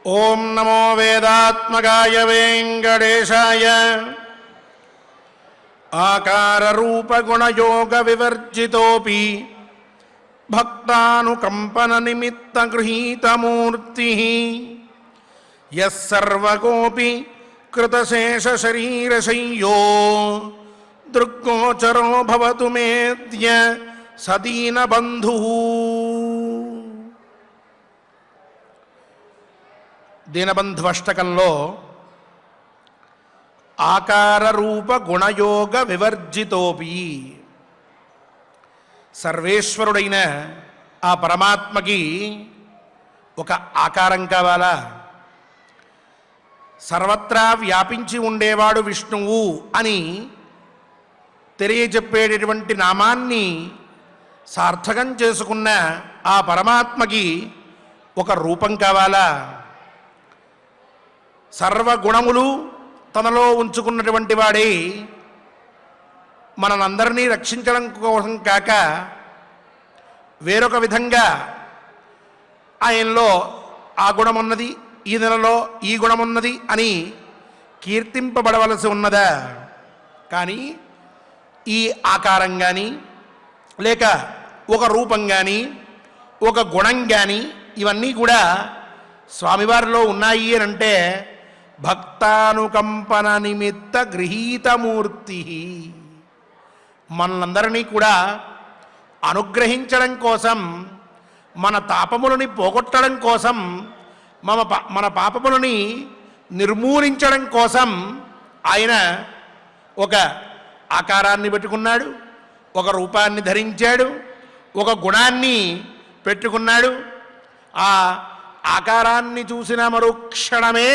ఓం నమో వేదాత్మకాయ వెంకటేశాయ. ఆకార రూప గుణయోగ వివర్జితోపి భక్తానుకంపన నిమిత్త గృహీతమూర్తి యస్సర్వకోపి కృతశేష శరీరశయ్యో దృగ్గోచరో భవతు మేద్య సదీన బంధు. దీనబంధువష్టకంలో ఆకార రూప గుణయోగ వివర్జితోపి, సర్వేశ్వరుడైన ఆ పరమాత్మకి ఒక ఆకారం కావాలా? సర్వత్రా వ్యాపించి ఉండేవాడు విష్ణువు అని తెలియజెప్పేటటువంటి నామాన్ని సార్థకం చేసుకున్న ఆ పరమాత్మకి ఒక రూపం కావాలా? సర్వగుణములు తనలో ఉంచుకున్నటువంటి వాడే మనందరినీ రక్షించడం కోసం కాక వేరొక విధంగా ఆయనలో ఆ గుణమున్నది, ఈ నెలలో ఈ గుణమున్నది అని కీర్తింపబడవలసి ఉన్నదా? కానీ ఈ ఆకారం కానీ లేక ఒక రూపం కానీ ఒక గుణం కానీ ఇవన్నీ కూడా స్వామివారిలో ఉన్నాయి అని అంటే భక్తానుకంపన నిమిత్త గృహీతమూర్తి, మనలందరినీ కూడా అనుగ్రహించడం కోసం, మన తాపములని పోగొట్టడం కోసం, మన పాపములని నిర్మూలించడం కోసం ఆయన ఒక ఆకారాన్ని పెట్టుకున్నాడు, ఒక రూపాన్ని ధరించాడు, ఒక గుణాన్ని పెట్టుకున్నాడు. ఆ ఆకారాన్ని చూసిన మరుక్షణమే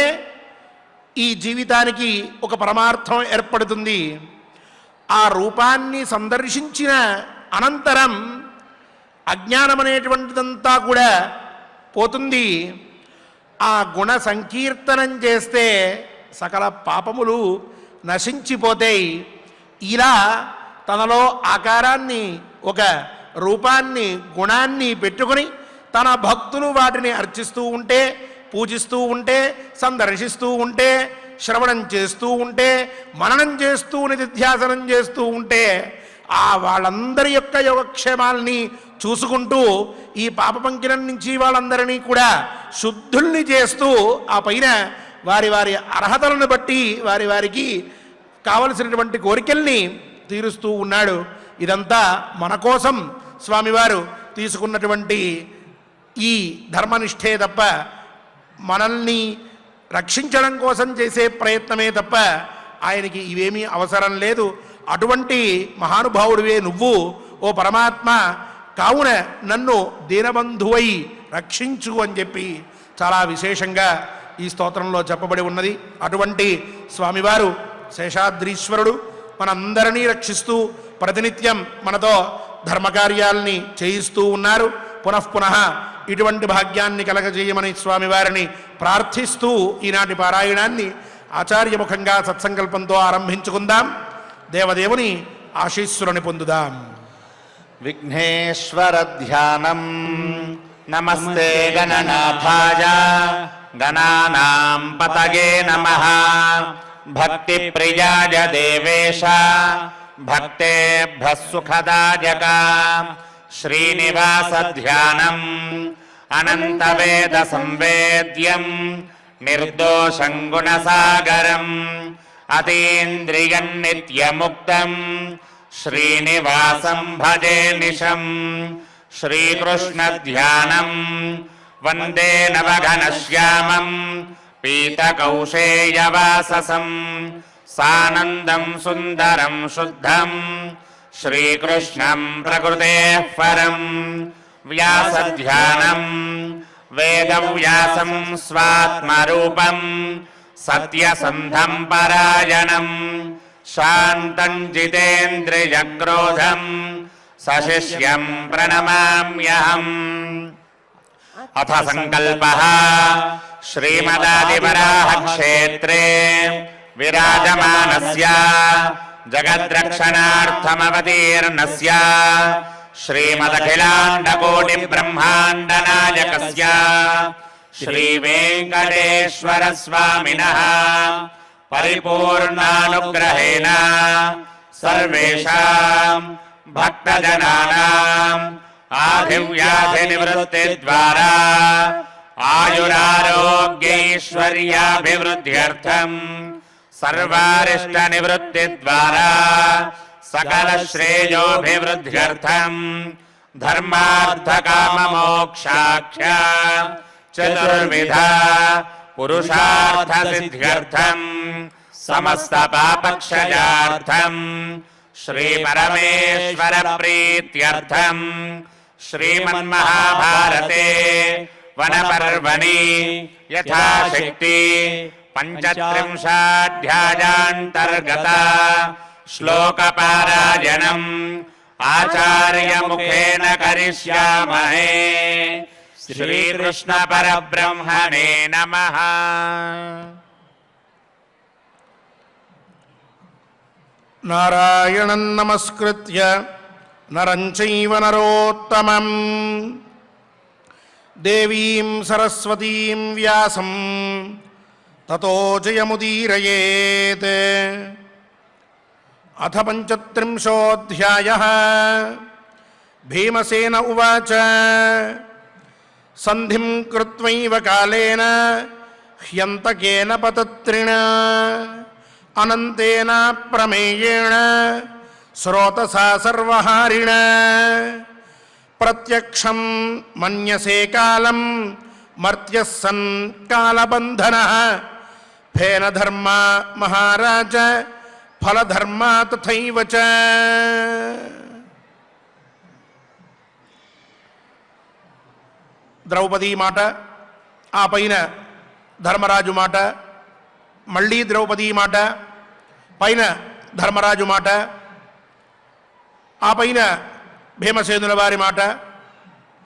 ఈ జీవితానికి ఒక పరమార్థం ఏర్పడుతుంది. ఆ రూపాన్ని సందర్శించిన అనంతరం అజ్ఞానం అనేటువంటిదంతా కూడా పోతుంది. ఆ గుణ సంకీర్తనం చేస్తే సకల పాపములు నశించిపోతాయి. ఇలా తనలో ఆకారాన్ని, ఒక రూపాన్ని, గుణాన్ని పెట్టుకొని తన భక్తులు వాటిని అర్చిస్తూ ఉంటే, పూజిస్తూ ఉంటే, సందర్శిస్తూ ఉంటే, శ్రవణం చేస్తూ ఉంటే, మననం చేస్తూ నిధిధ్యాసనం చేస్తూ ఉంటే ఆ వాళ్ళందరి యొక్క యోగక్షేమాల్ని చూసుకుంటూ ఈ పాపపంకిలం నుంచి వాళ్ళందరినీ కూడా శుద్ధుల్ని చేస్తూ ఆ పైన వారి వారి అర్హతలను బట్టి వారి వారికి కావలసినటువంటి కోరికల్ని తీరుస్తూ ఉన్నాడు. ఇదంతా మన కోసం స్వామివారు తీసుకున్నటువంటి ఈ ధర్మనిష్ఠే తప్ప మనల్ని రక్షించడం కోసం చేసే ప్రయత్నమే తప్ప ఆయనకి ఇవేమీ అవసరం లేదు. అటువంటి మహానుభావుడివే నువ్వు ఓ పరమాత్మ, కావున నన్ను దీనబంధువై రక్షించు అని చెప్పి చాలా విశేషంగా ఈ స్తోత్రంలో చెప్పబడి ఉన్నది. అటువంటి స్వామివారు శేషాద్రీశ్వరుడు మనందరినీ రక్షిస్తూ ప్రతినిత్యం మనతో ధర్మకార్యాల్ని చేయిస్తూ ఉన్నారు. పునఃపునః ఇటువంటి భాగ్యాన్ని కలగజేయమని స్వామివారిని ప్రార్థిస్తూ ఈనాటి పారాయణాన్ని ఆచార్యముఖంగా సత్సంకల్పంతో ఆరంభించుకుందాం. దేవదేవుని ఆశీస్సులను పొందుదాం. విఘ్నేశ్వర ధ్యానం. నమస్తే గణనాథాయ గణానాం పతగే నమః. భక్తి ప్రియాయ దేవేశ భక్తేభ్యః సుఖదాయక. శ్రీనివాస ధ్యానం అనంత వేద సంవేద్యం నిర్దోషం గుణసాగరం అతీంద్రియం నిత్యముక్తం శ్రీనివాసం భజే నిశం. శ్రీకృష్ణ ధ్యానం వందే నవఘనశ్యామం పీతకౌశేయవాససం సానందం సుందరం శుద్ధం శ్రీకృష్ణం ప్రకృతేః పరం. వ్యాసధ్యానం వేదవ్యాసం స్వాత్మరూపం సత్యసంధం పరాయణం శాంతం జితేంద్రియక్రోధం సశిష్యం ప్రణమామ్యహం. అథ సంకల్పః శ్రీమదాదివరాహక్షేత్రే విరాజమానస్య జగద్రక్షణార్థమవతీర్ణస్య శ్రీమదఖిలాండకోటి బ్రహ్మాండ నాయకస్య శ్రీవేంకటేశ్వర స్వామినః పరిపూర్ణానుగ్రహేణ సర్వేషాం భక్తజనానాం ఆదివ్యాధి నివృత్తి ద్వారా ఆయురారోగ్యైశ్వర్యాభివృద్ధ్యర్థం సర్వారిష్ట నివృత్తి ద్వారా సకల శ్రేయోభివృద్ధ్యర్థం ధర్మార్థకామమోక్షాఖ్య చతుర్విధ పురుషార్థ సిద్ధ్యర్థం సమస్త పాపక్షయార్థం శ్రీ పరమేశ్వర ప్రీత్యర్థం శ్రీమన్మహాభారతే వనపర్వణి యథాశక్తి పంచత్రింశాధ్యాయాంతర్గత శ్లోకపారాయణం ఆచార్యముఖేన కరిష్యామహే. శ్రీకృష్ణ పరబ్రహ్మణే నమః. నారాయణం నమస్కృత్య నరం చైవ నరోత్తమం దేవీం సరస్వతీం వ్యాసం తతో జయముదీరయేత్. అథ పంచత్రింశోऽధ్యాయः. భీమసేన ఉవాచ సంధిం కృత్వైవ కాలేన హ్యంతకేన పతత్రిణ అనంతేన ప్రమేయేణ శ్రోతసా సర్వహారిణ ప్రత్యక్షం మన్యసే కాలం మర్త్యః సన్ కాలబంధనః ఫేన ధర్మ మహారాజ ఫలధర్మ తథైవ చ. ద్రౌపది మాట, ఆ పైన ధర్మరాజు మాట, మళ్ళీ ద్రౌపది మాట, పైన ధర్మరాజు మాట, ఆ పైన భీమసేనుల వారి మాట,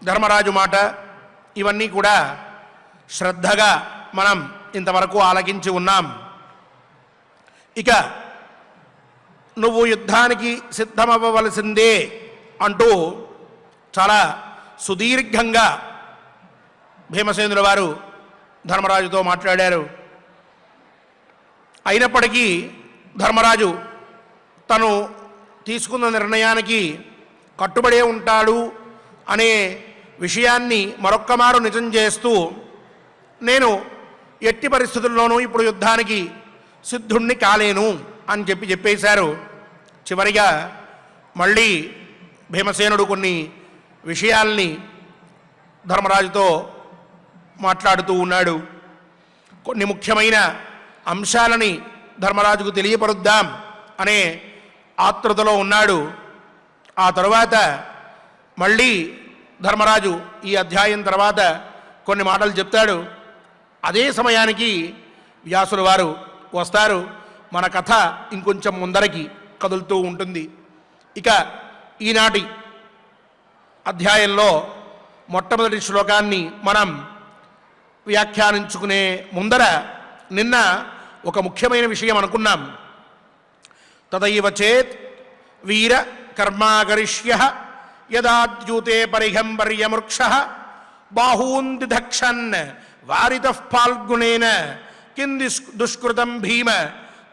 ధర్మరాజు మాట, ఇవన్నీ కూడా శ్రద్ధగా మనం ఇంతవరకు ఆలకించి ఉన్నాం. ఇక నువ్వు యుద్ధానికి సిద్ధమవ్వవలసిందే అంటూ చాలా సుదీర్ఘంగా భీమసేనుల వారు ధర్మరాజుతో మాట్లాడారు. అయినప్పటికీ ధర్మరాజు తను తీసుకున్న నిర్ణయానికి కట్టుబడే ఉంటాడు అనే విషయాన్ని మరొక్కమారు నిజం చేస్తూ, నేను ఎట్టి పరిస్థితుల్లోనూ ఇప్పుడు యుద్ధానికి సిద్ధుణ్ణి కాలేను అని చెప్పేశారు. చివరిగా మళ్ళీ భీమసేనుడు కొన్ని విషయాల్ని ధర్మరాజుతో మాట్లాడుతూ ఉన్నాడు. కొన్ని ముఖ్యమైన అంశాలని ధర్మరాజుకు తెలియపరుద్దాం అనే ఆతృతలో ఉన్నాడు. ఆ తరువాత మళ్ళీ ధర్మరాజు ఈ అధ్యాయం తర్వాత కొన్ని మాటలు చెప్తాడు. అదే సమయానికి వ్యాసుల వారు వస్తారు. మన కథ ఇంకొంచెం ముందరకి కదులుతూ ఉంటుంది. ఇక ఈనాటి అధ్యాయంలో మొట్టమొదటి శ్లోకాన్ని మనం వ్యాఖ్యానించుకునే ముందర నిన్న ఒక ముఖ్యమైన విషయం అనుకున్నాం. తదైవ చేత్ వీర కర్మాకరిష్యః యదాద్యూతే పరిఘంబర్యమృక్షః బాహూన్ దిధక్షన్ వారితః ఫాల్గుణేన కిం దుష్కృతం భీమ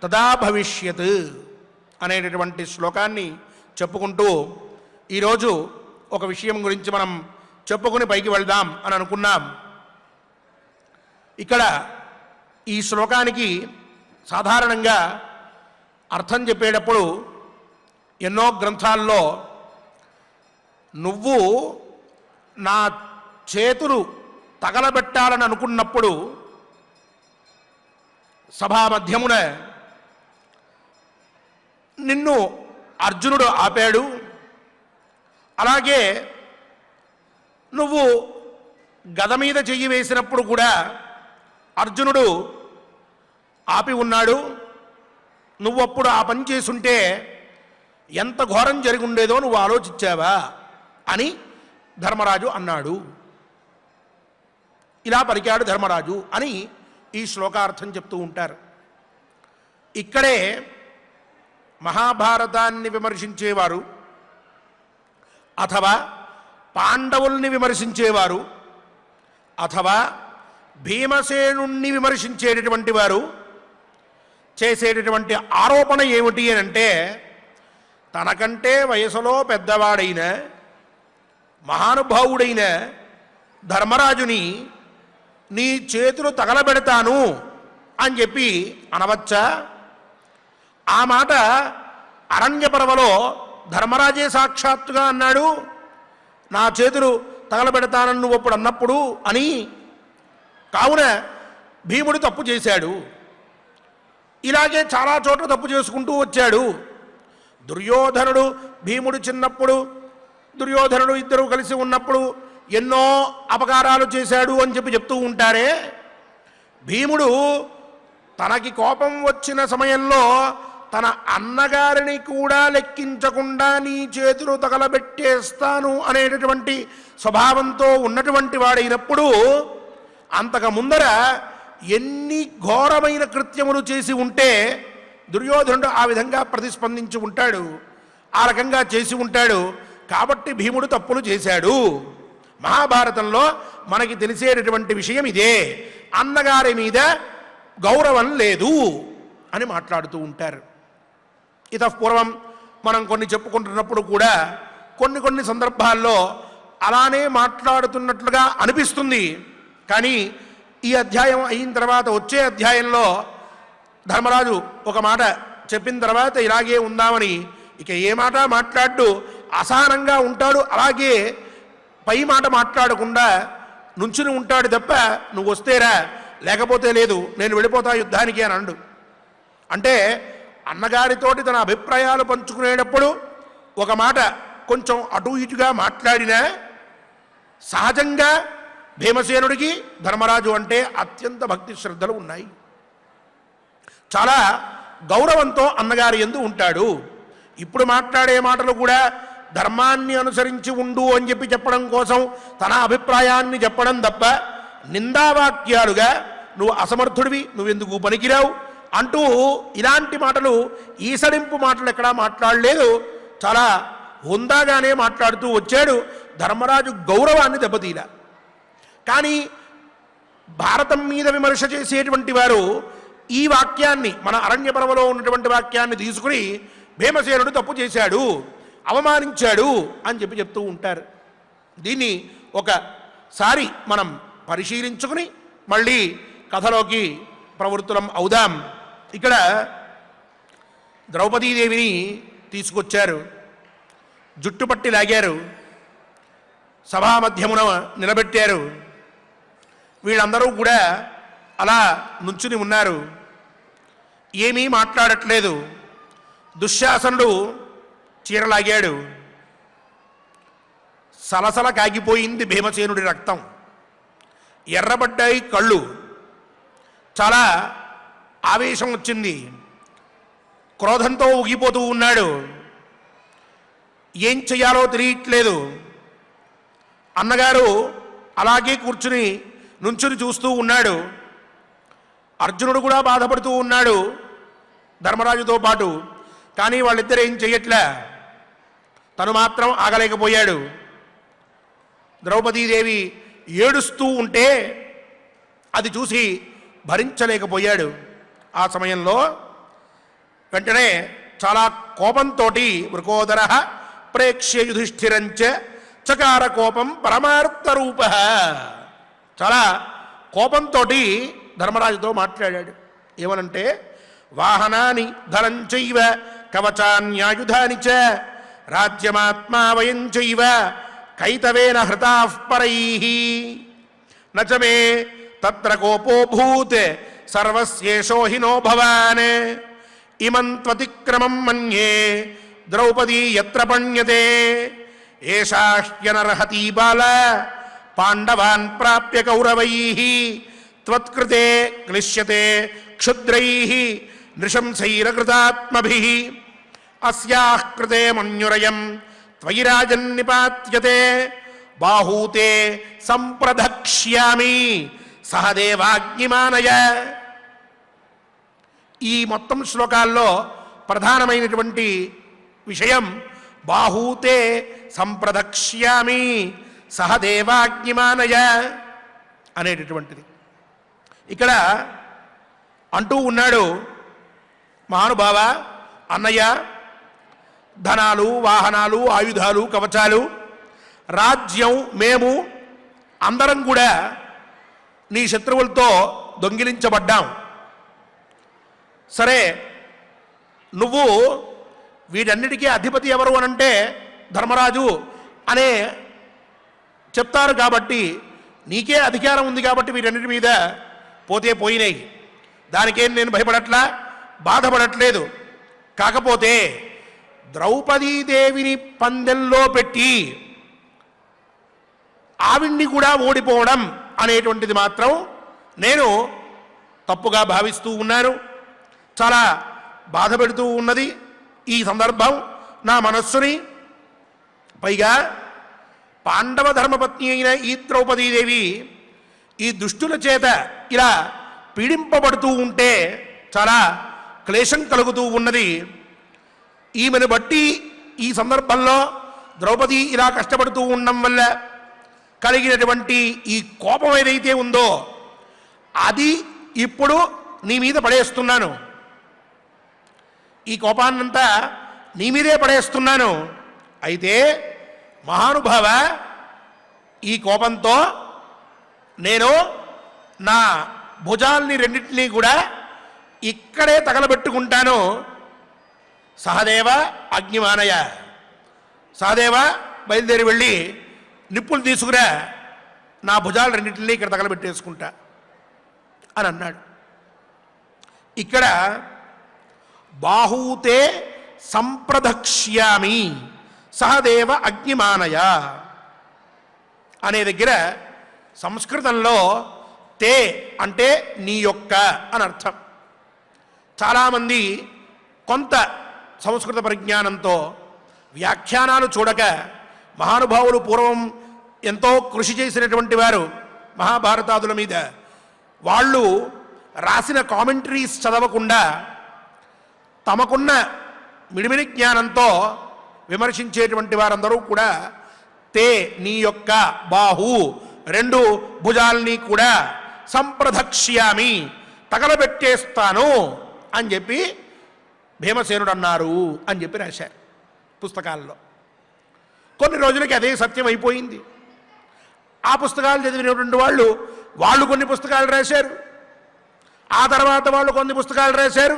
తదా భవిష్యత్ అనేటటువంటి శ్లోకాన్ని చెప్పుకుంటూ ఈరోజు ఒక విషయం గురించి మనం చెప్పుకుని పైకి వెళ్దాం అని అనుకున్నాం. ఇక్కడ ఈ శ్లోకానికి సాధారణంగా అర్థం చెప్పేటప్పుడు ఎన్నో గ్రంథాల్లో నువ్వు నా చేతులు తగలబెట్టాలని అనుకున్నప్పుడు సభా మధ్యమున నిన్ను అర్జునుడు ఆపాడు, అలాగే నువ్వు గద మీద చెయ్యి వేసినప్పుడు కూడా అర్జునుడు ఆపి ఉన్నాడు. నువ్వప్పుడు ఆ పని చేసుంటే ఎంత ఘోరం జరిగి ఉండేదో నువ్వు ఆలోచించావా అని ధర్మరాజు అన్నాడు. ఇలా పలికాడు ధర్మరాజు అని ఈ శ్లోకార్థం చెప్తూ ఉంటారు. ఇక్కడే మహాభారతాన్ని విమర్శించేవారు అథవా పాండవుల్ని విమర్శించేవారు అథవా భీమసేనుణ్ణి విమర్శించేటటువంటి వారు చేసేటటువంటి ఆరోపణ ఏమిటి అని అంటే, తనకంటే వయసులో పెద్దవాడైన మహానుభావుడైన ధర్మరాజుని నీ చేతులు తగలబెడతాను అని చెప్పి అనవచ్చా? ఆ మాట అరణ్యపర్వలో ధర్మరాజే సాక్షాత్తుగా అన్నాడు, నా చేతులు తగలబెడతానని నువ్వు అప్పుడు అన్నప్పుడు అని. కావున భీముడు తప్పు చేశాడు. ఇలాగే చాలా చోట్ల తప్పు చేసుకుంటూ వచ్చాడు. దుర్యోధనుడు భీముడు చిన్నప్పుడు, దుర్యోధనుడు ఇద్దరు కలిసి ఉన్నప్పుడు ఎన్నో అపకారాలు చేశాడు అని చెప్పి చెప్తూ ఉంటారే. భీముడు తనకి కోపం వచ్చిన సమయంలో తన అన్నగారిని కూడా లెక్కించకుండా నీ చేతులు తగలబెట్టేస్తాను అనేటటువంటి స్వభావంతో ఉన్నటువంటి వాడైనప్పుడు, అంతకు ముందర ఎన్ని ఘోరమైన కృత్యములు చేసి ఉంటే దుర్యోధనుడు ఆ విధంగా ప్రతిస్పందించి ఉంటాడు, ఆ రకంగా చేసి ఉంటాడు. కాబట్టి భీముడు తప్పులు చేశాడు. మహాభారతంలో మనకి తెలిసేటటువంటి విషయం ఇదే. అన్నగారి మీద గౌరవం లేదు అని మాట్లాడుతూ ఉంటారు. ఇతఃపూర్వం మనం కొన్ని చెప్పుకుంటున్నప్పుడు కూడా కొన్ని సందర్భాల్లో అలానే మాట్లాడుతున్నట్లుగా అనిపిస్తుంది. కానీ ఈ అధ్యాయం అయిన తర్వాత వచ్చే అధ్యాయంలో ధర్మరాజు ఒక మాట చెప్పిన తర్వాత ఇలాగే ఉందామని ఇక ఏ మాట మాట్లాడు, అసహనంగా ఉంటాడు. అలాగే పై మాట మాట్లాడకుండా నుంచుని ఉంటాడు తప్ప, నువ్వు వస్తేరా లేకపోతే లేదు, నేను వెళ్ళిపోతా యుద్ధానికి అని అండు. అంటే అన్నగారితోటి తన అభిప్రాయాలు పంచుకునేటప్పుడు ఒక మాట కొంచెం అటు ఇటుగా మాట్లాడినా సహజంగా భీమసేనుడికి ధర్మరాజు అంటే అత్యంత భక్తి శ్రద్ధలు ఉన్నాయి. చాలా గౌరవంతో అన్నగారి యందు ఉంటాడు. ఇప్పుడు మాట్లాడే మాటలు కూడా ధర్మాన్ని అనుసరించి ఉండు అని చెప్పి చెప్పడం కోసం తన అభిప్రాయాన్ని చెప్పడం తప్ప నిందావాక్యాలుగా నువ్వు అసమర్థుడివి, నువ్వెందుకు పనికిరావు అంటూ ఇలాంటి మాటలు, ఈసడింపు మాటలు ఎక్కడా మాట్లాడలేదు. చాలా హుందాగానే మాట్లాడుతూ వచ్చాడు. ధర్మరాజు గౌరవాన్ని దెబ్బతీల. కానీ భారతం మీద విమర్శ చేసేటువంటి వారు ఈ వాక్యాన్ని, మన అరణ్యపర్వలో ఉన్నటువంటి వాక్యాన్ని తీసుకుని భీమసేనుడు తప్పు చేశాడు, అవమానించాడు అని చెప్పి చెప్తూ ఉంటారు. దీన్ని ఒకసారి మనం పరిశీలించుకుని మళ్ళీ కథలోకి ప్రవృత్తులం అవుదాం. ఇక్కడ ద్రౌపదీదేవిని తీసుకొచ్చారు, జుట్టుపట్టి లాగారు, సభామధ్యమున నిలబెట్టారు. వీళ్ళందరూ కూడా అలా నుంచుని ఉన్నారు, ఏమీ మాట్లాడట్లేదు. దుశ్శాసనుడు చీరలాగాడు. సలసల కాగిపోయింది భీమసేనుడి రక్తం, ఎర్రబడ్డాయి కళ్ళు, చాలా ఆవేశం వచ్చింది, క్రోధంతో ఊగిపోతూ ఉన్నాడు. ఏం చెయ్యాలో తెలియట్లేదు. అన్నగారు అలాగే కూర్చుని నుంచుని చూస్తూ ఉన్నాడు. అర్జునుడు కూడా బాధపడుతూ ఉన్నాడు ధర్మరాజుతో పాటు. కానీ వాళ్ళిద్దరు ఏం చెయ్యట్లే, తను మాత్రం ఆగలేకపోయాడు. ద్రౌపదీదేవి ఏడుస్తూ ఉంటే అది చూసి భరించలేకపోయాడు. ఆ సమయంలో వెంటనే చాలా కోపంతో వృకోదర ప్రేక్ష్య యుధిష్ఠిరంచ చకార కోపం పరమార్థ రూప, చాలా కోపంతో ధర్మరాజుతో మాట్లాడాడు. ఏమనంటే, వాహనాని ధనంచైవ కవచాన్యాయుధాని చ రాజ్యమాత్మా వయం చైవ కైతవేన హృతాః పరైః నచ మే తత్ర కోపోభూత్ సర్వస్యేషో హినో భవాన్ ఇమం త్వతిక్రమం మన్యే ద్రౌపదీ యత్ర పణ్యతే ఏషా హ్యనర్హతీ బాల పాండవాన్ ప్రాప్య కౌరవైః త్వత్కృతే క్లిశ్యతే క్షుద్రైః నృశంసైరకృతాత్మభిః అస్యాః కృతే మన్యురయం త్వయి రాజన్నిపాత్యతే బాహూతే సంప్రదక్ష్యామి సహదేవాగ్నిమానయ. ఈ మొత్తం శ్లోకాల్లో ప్రధానమైనటువంటి విషయం బాహూతే సంప్రదక్ష్యామి సహదేవాగ్నిమానయ అనేటటువంటిది. ఇక్కడ అంటూ ఉన్నాడు మహానుభావ, అన్నయ్య, ధనాలు, వాహనాలు, ఆయుధాలు, కవచాలు, రాజ్యం, మేము అందరం కూడా నీ శత్రువులతో దొంగిలించబడ్డాం. సరే, నువ్వు వీటన్నిటికీ అధిపతి ఎవరు అనంటే ధర్మరాజు అనే చెప్తారు కాబట్టి, నీకే అధికారం ఉంది కాబట్టి వీటన్నిటి మీద పోతే పోయినాయి. దానికేం నేను భయపడట్లా, బాధపడట్లేదు. కాకపోతే ద్రౌపదీదేవిని పందెంలో పెట్టి ఆవిడ్ని కూడా ఓడిపోవడం అనేటువంటిది మాత్రం నేను తప్పుగా భావిస్తూ ఉన్నాను. చాలా బాధ పెడుతూ ఉన్నది ఈ సందర్భం నా మనస్సుని. పైగా పాండవ ధర్మపత్ని అయిన ఈ ద్రౌపదీదేవి ఈ దుష్టుల చేత ఇలా పీడింపబడుతూ ఉంటే చాలా క్లేశం కలుగుతూ ఉన్నది. ఈమెను బట్టి ఈ సందర్భంలో ద్రౌపది ఇలా కష్టపడుతూ ఉండడం వల్ల కలిగినటువంటి ఈ కోపం ఏదైతే ఉందో అది ఇప్పుడు నీ మీద పడేస్తున్నాను. ఈ కోపాన్నంతా నీ మీదే పడేస్తున్నాను. అయితే మహానుభావ, ఈ కోపంతో నేను నా భుజాల్ని రెండింటినీ కూడా ఇక్కడే తగలబెట్టుకుంటాను. సహదేవ, అగ్నిమానయ, సహదేవ బయలుదేరి వెళ్ళి నిప్పులు తీసుకురా, నా భుజాలు రెండింటినీ ఇక్కడ తగలబెట్టేసుకుంటా అని అన్నాడు. ఇక్కడ బాహూతే సంప్రదక్ష్యామి సహదేవ అగ్నిమానయ అనే దగ్గర సంస్కృతంలో తే అంటే నీ యొక్క అని అర్థం. చాలామంది కొంత సంస్కృత పరిజ్ఞానంతో వ్యాఖ్యానాలు చూడక, మహానుభావులు పూర్వం ఎంతో కృషి చేసినటువంటి వారు మహాభారతాదుల మీద, వాళ్ళు రాసిన కామెంటరీస్ చదవకుండా తమకున్న మిడిమిడి జ్ఞానంతో విమర్శించేటువంటి వారందరూ కూడా తే నీ యొక్క బాహు రెండు భుజాల్ని కూడా సంప్రదక్ష్యామి తగలబెట్టేస్తాను అని చెప్పి భీమసేనుడు అన్నారు అని చెప్పి రాశారు పుస్తకాల్లో. కొన్ని రోజులకి అదే సత్యం అయిపోయింది. ఆ పుస్తకాలు చదివినటువంటి వాళ్ళు కొన్ని పుస్తకాలు రాశారు, ఆ తర్వాత వాళ్ళు కొన్ని పుస్తకాలు రాశారు.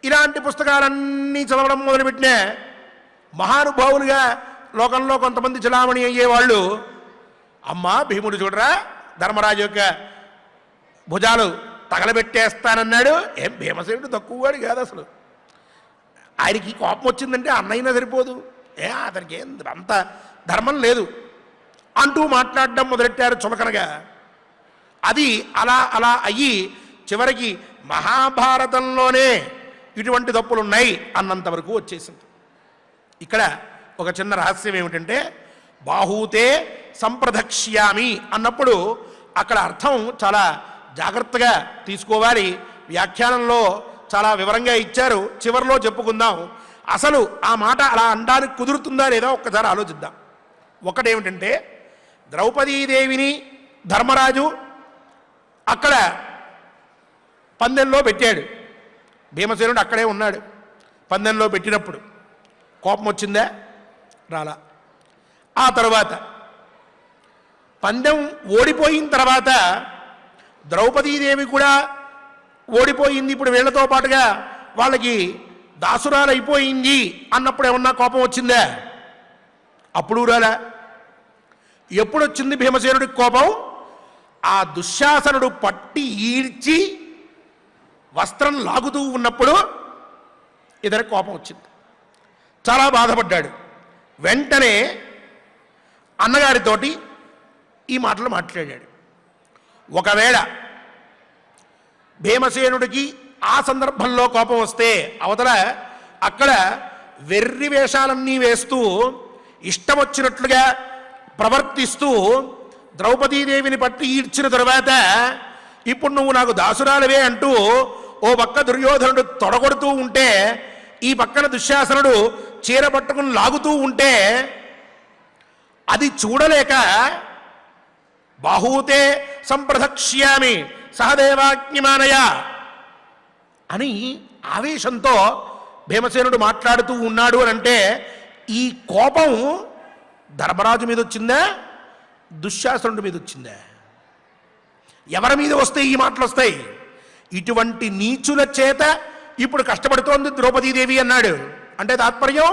ఇలాంటి పుస్తకాలన్నీ చదవడం మొదలుపెట్టిన మహానుభావులుగా లోకంలో కొంతమంది చలామణి అయ్యేవాళ్ళు, అమ్మా భీముడు చూడరా ధర్మరాజు యొక్క భుజాలు తగలబెట్టేస్తానన్నాడు. ఏం భీమసేనుడు తక్కువవాడు కాదు అసలు, ఆయనకి కోపం వచ్చిందంటే అన్నైనా సరిపోదు, అతనికి ఏం అంత ధర్మం లేదు అంటూ మాట్లాడడం మొదలెట్టారు చులకనగా. అది అలా అలా అయ్యి చివరికి మహాభారతంలోనే ఇటువంటి తప్పులు ఉన్నాయి అన్నంతవరకు వచ్చేసింది. ఇక్కడ ఒక చిన్న రహస్యం ఏమిటంటే, బాహూతే సంప్రదక్ష్యామి అన్నప్పుడు అక్కడ అర్థం చాలా జాగ్రత్తగా తీసుకోవాలి. వ్యాఖ్యానంలో చాలా వివరంగా ఇచ్చారు, చివరిలో చెప్పుకుందాం. అసలు ఆ మాట అలా అనడానికి కుదురుతుందా లేదా ఒక్కసారి ఆలోచిద్దాం. ఒకటేమిటంటే, ద్రౌపదీదేవిని ధర్మరాజు అక్కడ పందెంలో పెట్టాడు, భీమసేనుడు అక్కడే ఉన్నాడు. పందెంలో పెట్టినప్పుడు కోపం వచ్చిందా? రాలా. ఆ తర్వాత పందెం ఓడిపోయిన తర్వాత ద్రౌపదీదేవి కూడా ఓడిపోయింది, ఇప్పుడు వీళ్లతో పాటుగా వాళ్ళకి దాసురాలు అయిపోయింది అన్నప్పుడు ఏమన్నా కోపం వచ్చిందా? అప్పుడు రాలా. ఎప్పుడు వచ్చింది భీమసేనుడికి కోపం? ఆ దుశ్శాసనుడు పట్టి ఈడ్చి వస్త్రం లాగుతూ ఉన్నప్పుడు ఇతనికి కోపం వచ్చింది, చాలా బాధపడ్డాడు. వెంటనే అన్నగారితోటి ఈ మాటలు మాట్లాడాడు. ఒకవేళ భీమసేనుడికి ఆ సందర్భంలో కోపం వస్తే అవతల అక్కడ వెర్రి వేషాలన్నీ వేస్తూ ఇష్టం వచ్చినట్లుగా ప్రవర్తిస్తూ ద్రౌపదీదేవిని పట్టి ఈడ్చిన తరువాత ఇప్పుడు నువ్వు నాకు దాసురాలవే అంటూ ఓ పక్క దుర్యోధనుడు తొడగొడుతూ ఉంటే, ఈ పక్కన దుశ్శాసనుడు చీర పట్టుకుని లాగుతూ ఉంటే అది చూడలేక బాహూతే సంప్రదక్ష్యామి సహదేవాగ్నిమానయ అని ఆవేశంతో భీమసేనుడు మాట్లాడుతూ ఉన్నాడు అని అంటే ఈ కోపం ధర్మరాజు మీద వచ్చిందా, దుశ్శాసనుడి మీద వచ్చిందా? ఎవరి మీద వస్తే ఈ మాటలు వస్తాయి? ఇటువంటి నీచుల చేత ఇప్పుడు కష్టపడుతోంది ద్రౌపదీదేవి అన్నాడు అంటే తాత్పర్యం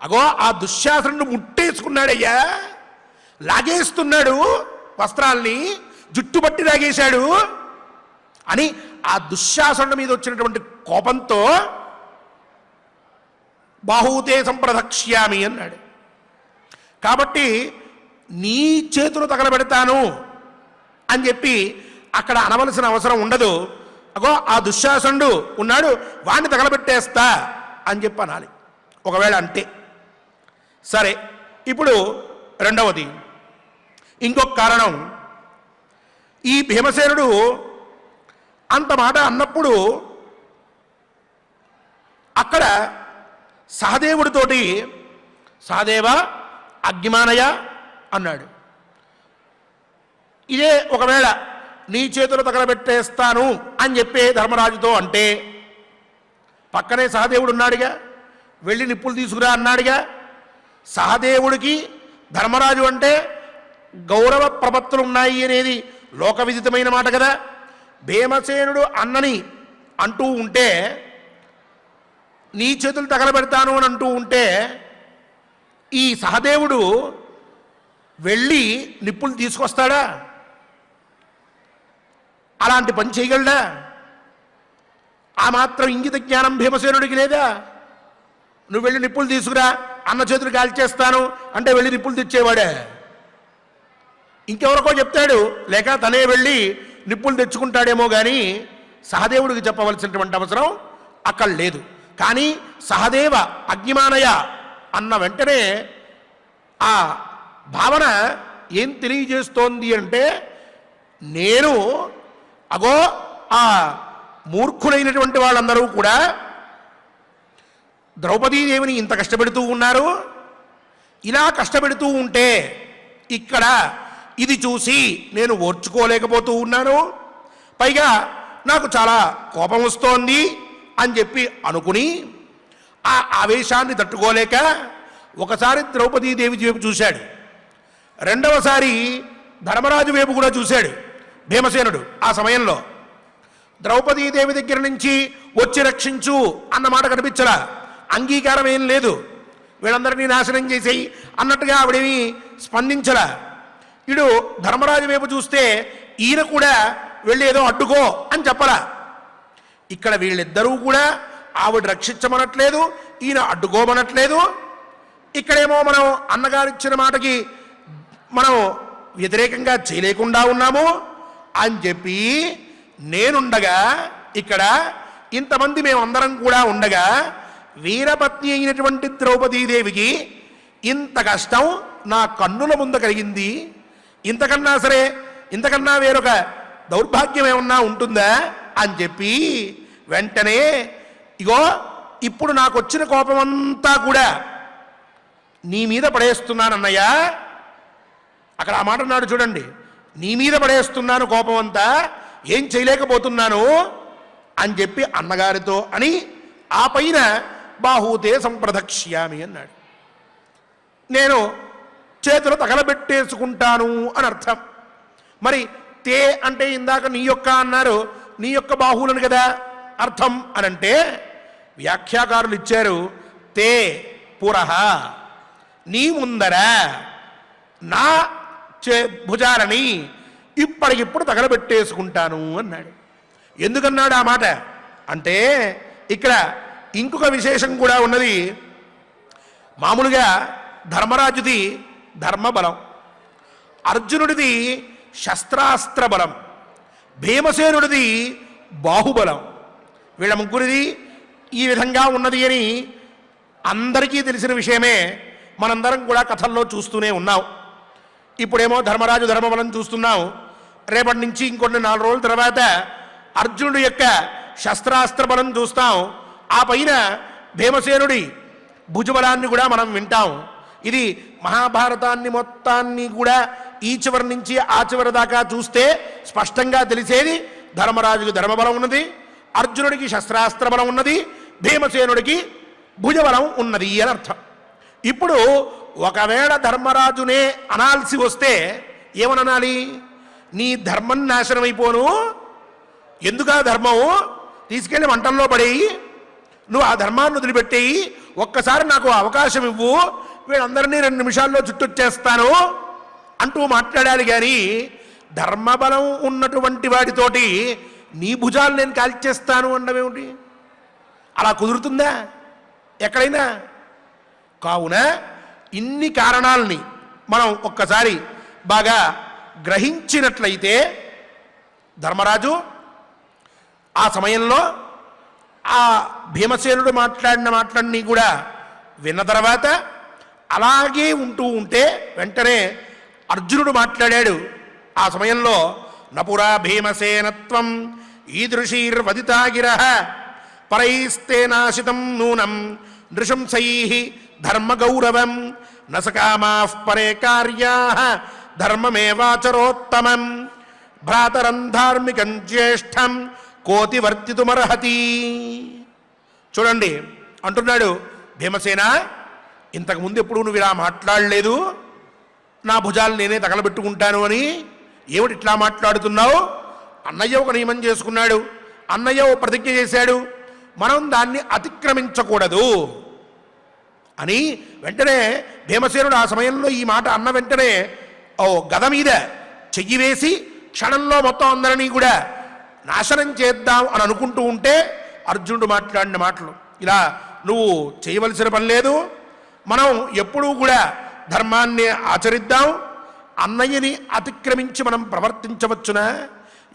అగో ఆ దుశ్శాసనుడు ముట్టేసుకున్నాడయ్యా, లాగేస్తున్నాడు వస్త్రాల్ని, జుట్టుబట్టి లాగేశాడు అని ఆ దుశ్శాసనుడి మీద వచ్చినటువంటి కోపంతో బాహూతే సంప్రదక్ష్యామి అన్నాడు. కాబట్టి నీ చేతులు తగలబెడతాను అని చెప్పి అక్కడ అనవలసిన అవసరం ఉండదు. అగో ఆ దుశ్శాసనుడు ఉన్నాడు, వాణ్ణి తగలబెట్టేస్తా అని చెప్పి అనాలి ఒకవేళ అంటే. సరే, ఇప్పుడు రెండవది ఇంకొక కారణం. ఈ భీమసేనుడు అంత మాట అన్నప్పుడు అక్కడ సహదేవుడితోటి సహదేవ అగ్నిమానయ అన్నాడు. ఇదే ఒకవేళ నీ చేతులు తగలబెట్టేస్తాను అని చెప్పే ధర్మరాజుతో అంటే పక్కనే సహదేవుడు ఉన్నాడుగా, వెళ్ళి నిప్పులు తీసుకురా అన్నాడుగా. సహదేవుడికి ధర్మరాజు అంటే గౌరవ ప్రపత్తులు ఉన్నాయి అనేది లోక విదితమైన మాట కదా. భీమసేనుడు అన్నని అంటూ ఉంటే, నీ చేతులు తగలబెడతాను అని అంటూ ఉంటే ఈ సహదేవుడు వెళ్ళి నిప్పులు తీసుకొస్తాడా? అలాంటి పని చేయగలడా? ఆ మాత్రం ఇంగిత జ్ఞానం భీమసేనుడికి లేదా? నువ్వు వెళ్ళి నిప్పులు తీసుకురా, అన్న చేతులు కాల్చేస్తాను అంటే వెళ్ళి నిప్పులు తెచ్చేవాడే. ఇంకెవరికో చెప్తాడు, లేక తనే వెళ్ళి నిప్పులు తెచ్చుకుంటాడేమో కానీ సహదేవుడికి చెప్పవలసినటువంటి అవసరం అక్కడ లేదు. కానీ సహదేవ అగ్నిమానయ అన్న వెంటనే ఆ భావన ఏం తెలియజేస్తోంది అంటే, నేను అగో ఆ మూర్ఖులైనటువంటి వాళ్ళందరూ కూడా ద్రౌపదీదేవిని ఇంత కష్టపెడుతూ ఉన్నారు. ఇలా కష్టపెడుతూ ఉంటే ఇక్కడ ఇది చూసి నేను ఓర్చుకోలేకపోతూ ఉన్నాను, పైగా నాకు చాలా కోపం వస్తోంది అని చెప్పి అనుకుని ఆ ఆవేశాన్ని తట్టుకోలేక ఒకసారి ద్రౌపదీదేవి వైపు చూశాడు, రెండవసారి ధర్మరాజు వైపు కూడా చూశాడు భీమసేనుడు. ఆ సమయంలో ద్రౌపదీదేవి దగ్గర నుంచి వచ్చి రక్షించు అన్న మాట కనిపించలా, అంగీకారం ఏం లేదు, వీళ్ళందరినీ నాశనం చేసేయి అన్నట్టుగా ఆవిడేమి స్పందించలా. ఇడు ధర్మరాజు వైపు చూస్తే ఈయన కూడా వెళ్ళి ఏదో అడ్డుకో అని చెప్పలా. ఇక్కడ వీళ్ళిద్దరూ కూడా ఆవిడ రక్షించమనట్లేదు, ఈయన అడ్డుకోమనట్లేదు. ఇక్కడేమో మనం అన్నగారిచ్చిన మాటకి మనం వ్యతిరేకంగా చేయలేకుండా ఉన్నాము అని చెప్పి నేనుండగా, ఇక్కడ ఇంతమంది మేమందరం కూడా ఉండగా వీరపత్ని అయినటువంటి ద్రౌపదీదేవికి ఇంత కష్టం నా కన్నుల ముందు కలిగింది, ఇంతకన్నా సరే ఇంతకన్నా వేరొక దౌర్భాగ్యం ఏమన్నా ఉంటుందా అని చెప్పి వెంటనే ఇగో ఇప్పుడు నాకు వచ్చిన కోపమంతా కూడా నీ మీద పడేస్తున్నానన్నయ్యా. అక్కడ ఆ మాట అన్నాడు చూడండి, నీ మీద పడేస్తున్నాను కోపం అంతా, ఏం చేయలేకపోతున్నాను అని చెప్పి అన్నగారితో అని ఆ పైన బాహూతే సంప్రదక్ష్యామి అన్నాడు. నేను చేతులు తగలబెట్టేసుకుంటాను అని అర్థం. మరి తే అంటే ఇందాక నీ యొక్క అన్నారు, నీ యొక్క బాహువులను కదా అర్థం అనంటే వ్యాఖ్యాకారులు ఇచ్చారు, తే పురహ నీ ముందర నా భుజాలని ఇప్పటికిప్పుడు తగలబెట్టేసుకుంటాను అన్నాడు. ఎందుకన్నాడు ఆ మాట అంటే ఇక్కడ ఇంకొక విశేషం కూడా ఉన్నది. మామూలుగా ధర్మరాజుది ధర్మబలం, అర్జునుడిది శస్త్రాస్త్ర బలం, భీమసేనుడిది బాహుబలం. వీళ్ళ ముగ్గురిది ఈ విధంగా ఉన్నది అని అందరికీ తెలిసిన విషయమే. మనందరం కూడా కథల్లో చూస్తూనే ఉన్నాం. ఇప్పుడేమో ధర్మరాజు ధర్మబలం చూస్తున్నాం, రేపటి నుంచి ఇంకొన్ని 4 రోజుల తర్వాత అర్జునుడి యొక్క శస్త్రాస్త్ర బలం చూస్తాం, ఆ పైన భీమసేనుడి భుజబలాన్ని కూడా మనం వింటాం. ఇది మహాభారతాన్ని మొత్తాన్ని కూడా ఈ చివరి నుంచి ఆ చివరి దాకా చూస్తే స్పష్టంగా తెలిసేది ధర్మరాజుకి ధర్మబలం ఉన్నది, అర్జునుడికి శస్త్రాస్త్ర బలం ఉన్నది, భీమసేనుడికి భుజబలం ఉన్నది అని అర్థం. ఇప్పుడు ఒకవేళ ధర్మరాజునే అనాల్సి వస్తే ఏమనాలి? నీ ధర్మం నాశనమైపోను, ఎందుకా ధర్మము, తీసుకెళ్ళి మంటల్లో పడేయి, నువ్వు ఆ ధర్మాన్ని వదిలిపెట్టేయి, ఒక్కసారి నాకు అవకాశం ఇవ్వు, వీళ్ళందరినీ 2 నిమిషాల్లో చుట్టొచ్చేస్తాను అంటూ మాట్లాడాలి. కానీ ధర్మబలం ఉన్నటువంటి వాడితోటి నీ భుజాలు నేను కాల్చేస్తాను అనడమేమిటి? అలా కుదురుతుందా ఎక్కడైనా? కావున ఇన్ని కారణాలని మనం ఒక్కసారి బాగా గ్రహించినట్లయితే ధర్మరాజు ఆ సమయంలో ఆ భీమసేనుడు మాట్లాడిన మాటలన్నీ కూడా విన్న తర్వాత అలాగే ఉంటూ ఉంటే వెంటనే అర్జునుడు మాట్లాడాడు. ఆ సమయంలో నపురా భీమసేనత్వం ఈదృశీర్వదితాగిర పరైస్తే నాశితం నూనం నృశంసై ధర్మగౌరవం నసకామాః పరే కార్యాః ధర్మమేవాచరోత్తమం భ్రాతరం ధార్మికం జ్యేష్ఠం కోతి వర్తితుమర్హతి. చూడండి అంటున్నాడు భీమసేన, ఇంతకుముందు ఎప్పుడు నువ్వు ఇలా మాట్లాడలేదు, నా భుజాలు నేనే తగలబెట్టుకుంటాను అని. ఏమిటి ఇట్లా మాట్లాడుతున్నావు? అన్నయ్య ఒక నియమం చేసుకున్నాడు, అన్నయ్య ఓ ప్రతిజ్ఞ చేశాడు, మనం దాన్ని అతిక్రమించకూడదు అని వెంటనే భీమసేనుడు ఆ సమయంలో ఈ మాట అన్న వెంటనే ఓ గద మీద చెయ్యి వేసి క్షణంలో మొత్తం అందరినీ కూడా నాశనం చేద్దాం అని అనుకుంటూ ఉంటే అర్జునుడు మాట్లాడిన మాటలు ఇలా, నువ్వు చేయవలసిన పని లేదు, మనం ఎప్పుడూ కూడా ధర్మాన్ని ఆచరిద్దాం, అన్నయ్యని అతిక్రమించి మనం ప్రవర్తించవచ్చునా?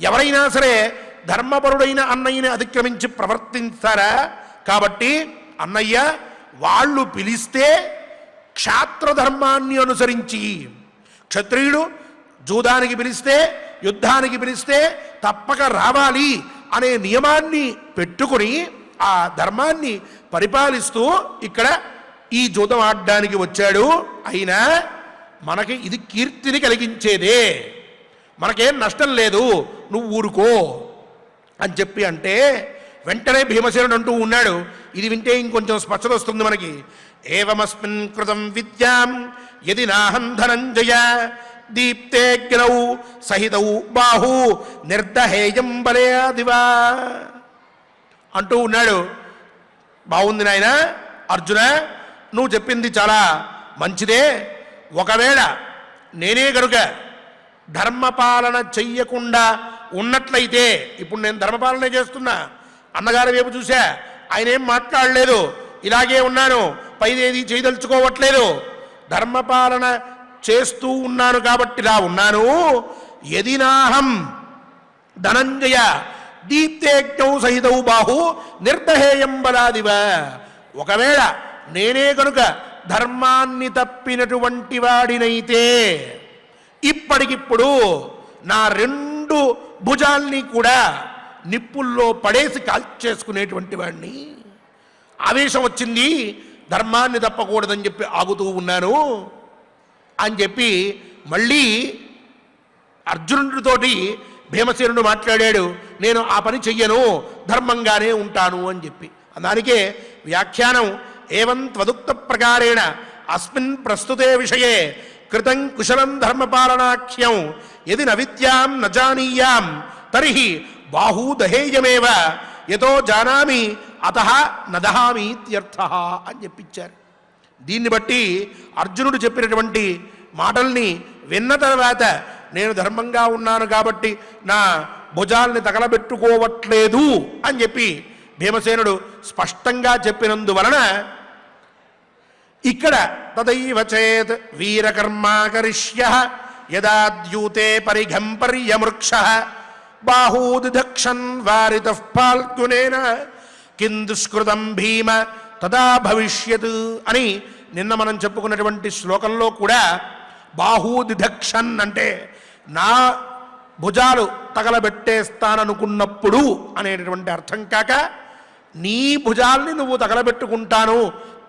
ఎవరైనా సరే ధర్మపరుడైన అన్నయ్యని అతిక్రమించి ప్రవర్తిస్తారా? కాబట్టి అన్నయ్య వాళ్ళు పిలిస్తే క్షాత్రధర్మాన్ని అనుసరించి, క్షత్రియుడు జూదానికి పిలిస్తే యుద్ధానికి పిలిస్తే తప్పక రావాలి అనే నియమాన్ని పెట్టుకుని ఆ ధర్మాన్ని పరిపాలిస్తూ ఇక్కడ ఈ జూదం ఆడడానికి వచ్చాడు. అయినా మనకి ఇది కీర్తిని కలిగించేదే, మనకేం నష్టం లేదు, నువ్వు ఊరుకో అని చెప్పి అంటే వెంటనే భీమసేనుడు అంటూ ఉన్నాడు. ఇది వింటే ఇంకొంచెం స్పష్టత వస్తుంది మనకి. ఏవమస్మిన్ కృతం విద్యాం యది నాహం ధనంజయ దీప్తేగ్నౌ సహితౌ బాహు నిర్దహేయం బలేదివా అంటూ ఉన్నాడు. బాగుంది నాయన అర్జున, నువ్వు చెప్పింది చాలా మంచిదే. ఒకవేళ నేనే కనుక ధర్మపాలన చెయ్యకుండా ఉన్నట్లయితే, ఇప్పుడు నేను ధర్మపాలనే చేస్తున్నా, అన్నగారి వైపు చూసా, ఆయన ఏం మాట్లాడలేదు, ఇలాగే ఉన్నాను, పైదేది చేయదలుచుకోవట్లేదు, ధర్మపాలన చేస్తూ ఉన్నాను కాబట్టి ఇలా ఉన్నాను. యదినాహం ధనంజయ దీప్తేజ్ఞౌ సహితౌ బాహు నిర్దహేయం బలాదివ, ఒకవేళ నేనే కనుక ధర్మాన్ని తప్పినటువంటి వాడినైతే ఇప్పటికిప్పుడు నా 2 భుజాల్ని కూడా నిప్పుల్లో పడేసి కాల్చేసుకునేటువంటి వాడిని. ఆవేశం వచ్చింది, ధర్మాన్ని తప్పకూడదని చెప్పి ఆగుతూ ఉన్నాను అని చెప్పి మళ్ళీ అర్జునుడితోటి భీమసేనుడు మాట్లాడాడు. నేను ఆ పని చెయ్యను, ధర్మంగానే ఉంటాను అని చెప్పి. దానికే వ్యాఖ్యానం ఏవం త్వదుక్త ప్రకారేణ అస్మిన్ ప్రస్తుతే విషయే కృతం కుశలం ధర్మపాలనాఖ్యం యది నవిద్యాం న జానీయాం తర్హి బాహూదహేయమేవ యతో జానామి అతః నదహామి ఇత్యర్థః అని చెప్పించారు. దీన్ని బట్టి అర్జునుడు చెప్పినటువంటి మాటల్ని విన్న తర్వాత నేను ధర్మంగా ఉన్నాను కాబట్టి నా భుజాల్ని తగలబెట్టుకోవట్లేదు అని చెప్పి భీమసేనుడు స్పష్టంగా చెప్పినందువలన ఇక్కడ తదైవ చేత్ వీరకర్మా కరిష్యః యదాద్యూతే పరిఘం పర్యమృక్షః బాహూదిదక్షన్ వారితః ఫాల్గునేన కిం దుష్కృతం భీమ తదా భవిష్యత్ అని నిన్న మనం చెప్పుకున్నటువంటి శ్లోకంలో కూడా బాహూదిదక్షన్ అంటే నా భుజాలు తగలబెట్టేస్తాననుకున్నప్పుడు అనేటటువంటి అర్థం కాక నీ భుజాల్ని నువ్వు తగలబెట్టుకుంటాను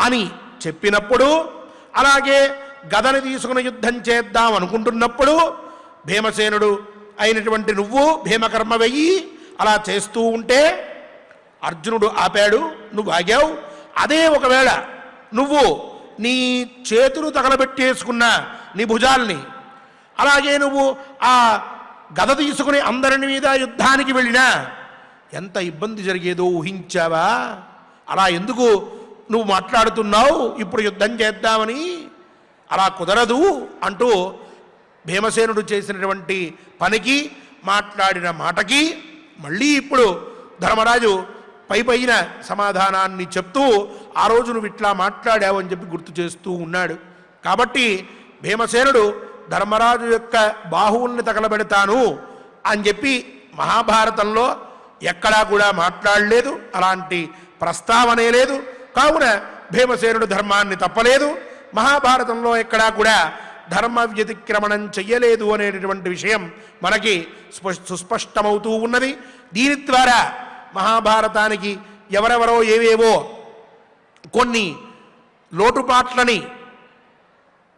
అని చెప్పినప్పుడు, అలాగే గదని తీసుకుని యుద్ధం చేద్దాం అనుకుంటున్నప్పుడు భీమసేనుడు అయినటువంటి నువ్వు భీమకర్మ వెయ్యి, అలా చేస్తూ ఉంటే అర్జునుడు ఆపాడు, నువ్వు ఆగావు. అదే ఒకవేళ నువ్వు నీ చేతులు తగలబెట్టేసుకున్న నీ భుజాల్ని, అలాగే నువ్వు ఆ గద తీసుకుని అందరి మీద యుద్ధానికి వెళ్ళినా ఎంత ఇబ్బంది జరిగేదో ఊహించావా? అలా ఎందుకు నువ్వు మాట్లాడుతున్నావు ఇప్పుడు యుద్ధం చేద్దామని? అలా కుదరదు అంటూ భీమసేనుడు చేసినటువంటి పనికి, మాట్లాడిన మాటకి మళ్ళీ ఇప్పుడు ధర్మరాజు పైన సమాధానాన్ని చెప్తూ ఆ రోజు నువ్వు ఇట్లా మాట్లాడావని చెప్పి గుర్తు చేస్తూ ఉన్నాడు. కాబట్టి భీమసేనుడు ధర్మరాజు యొక్క బాహువుల్ని తగలబెడతాను అని చెప్పి మహాభారతంలో ఎక్కడా కూడా మాట్లాడలేదు, అలాంటి ప్రస్తావనే లేదు. కావున భీమసేనుడు ధర్మాన్ని తప్పలేదు, మహాభారతంలో ఎక్కడా కూడా ధర్మ వ్యతిక్రమణం చెయ్యలేదు అనేటటువంటి విషయం మనకి సుస్పష్టమవుతూ ఉన్నది. దీని ద్వారా మహాభారతానికి ఎవరెవరో ఏవేవో కొన్ని లోటుపాట్లని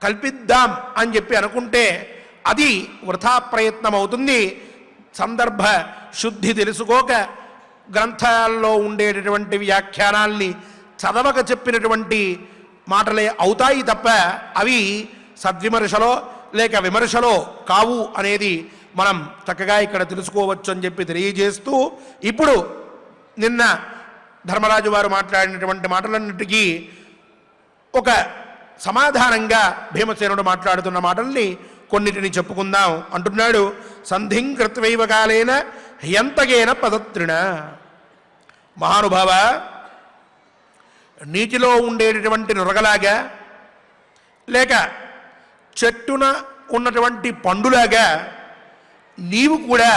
కల్పిద్దాం అని చెప్పి అనుకుంటే అది వృథా ప్రయత్నం అవుతుంది. సందర్భ శుద్ధి తెలుసుకోక గ్రంథాల్లో ఉండేటటువంటి వ్యాఖ్యానాల్ని చదవక చెప్పినటువంటి మాటలే అవుతాయి తప్ప అవి సద్విమర్శలో లేక విమర్శలో కావు అనేది మనం చక్కగా ఇక్కడ తెలుసుకోవచ్చు అని చెప్పి తెలియజేస్తూ, ఇప్పుడు నిన్న ధర్మరాజు వారు మాట్లాడినటువంటి మాటలన్నిటికీ ఒక సమాధానంగా భీమసేనుడు మాట్లాడుతున్న మాటల్ని కొన్నిటిని చెప్పుకుందాం అంటున్నాడు. సంధిం కృత్వైవ కాలేన హ్యంతగేన పదత్రిణ. మహానుభావ, నీటిలో ఉండేటటువంటి నురగలాగా లేక చెట్టున ఉన్నటువంటి పండులాగా నీవు కూడా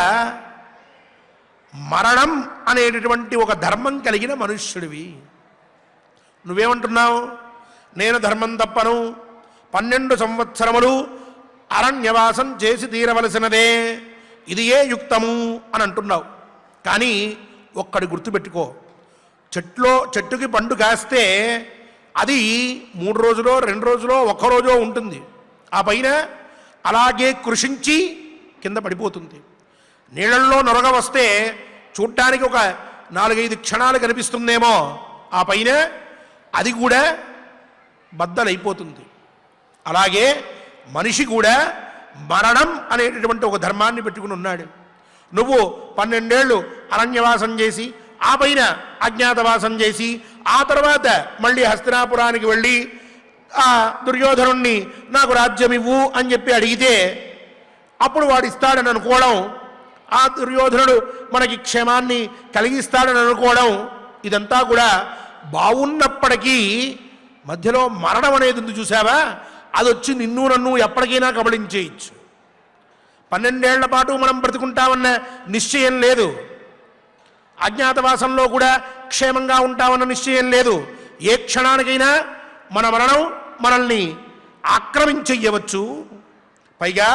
మరణం అనేటటువంటి ఒక ధర్మం కలిగిన మనుష్యుడివి. నువ్వేమంటున్నావు? నేను ధర్మం తప్పను, 12 సంవత్సరములు అరణ్యవాసం చేసి తీరవలసినదే, ఇది ఏ యుక్తము అని అంటున్నావు. కానీ ఒక్కడి గుర్తుపెట్టుకో, చెట్టుకి పండు కాస్తే అది 3 రోజులో 2 రోజులో 1 రోజో ఉంటుంది. ఆ పైన అలాగే కృషించి కింద పడిపోతుంది. నీళ్ళల్లో నొరగ వస్తే చూడ్డానికి ఒక 4-5 క్షణాలు కనిపిస్తుందేమో, ఆ పైన అది కూడా బద్దలైపోతుంది. అలాగే మనిషి కూడా మరణం అనేటటువంటి ఒక ధర్మాన్ని పెట్టుకుని ఉన్నాడు. నువ్వు 12 ఏళ్ళు అరణ్యవాసం చేసి ఆ పైన అజ్ఞాతవాసం చేసి ఆ తర్వాత మళ్ళీ హస్తినాపురానికి వెళ్ళి ఆ దుర్యోధనుణ్ణి నాకు రాజ్యం ఇవ్వు అని చెప్పి అడిగితే అప్పుడు వాడు ఇస్తాడని అనుకోవడం, ఆ దుర్యోధనుడు మనకి క్షేమాన్ని కలిగిస్తాడని అనుకోవడం, ఇదంతా కూడా బాగున్నప్పటికీ మధ్యలో మరణం అనేది ఉంది చూసావా, అది వచ్చి నిన్ను నన్ను ఎప్పటికైనా కబళించేయచ్చు. 12 ఏళ్ల పాటు మనం బ్రతుకుంటామన్న నిశ్చయం లేదు. అజ్ఞాతవాసంలో కూడా క్షేమంగా ఉంటామన్న నిశ్చయం లేదు. ఏ క్షణానికైనా మన మరణం మనల్ని ఆక్రమించెయ్యవచ్చు. పైగా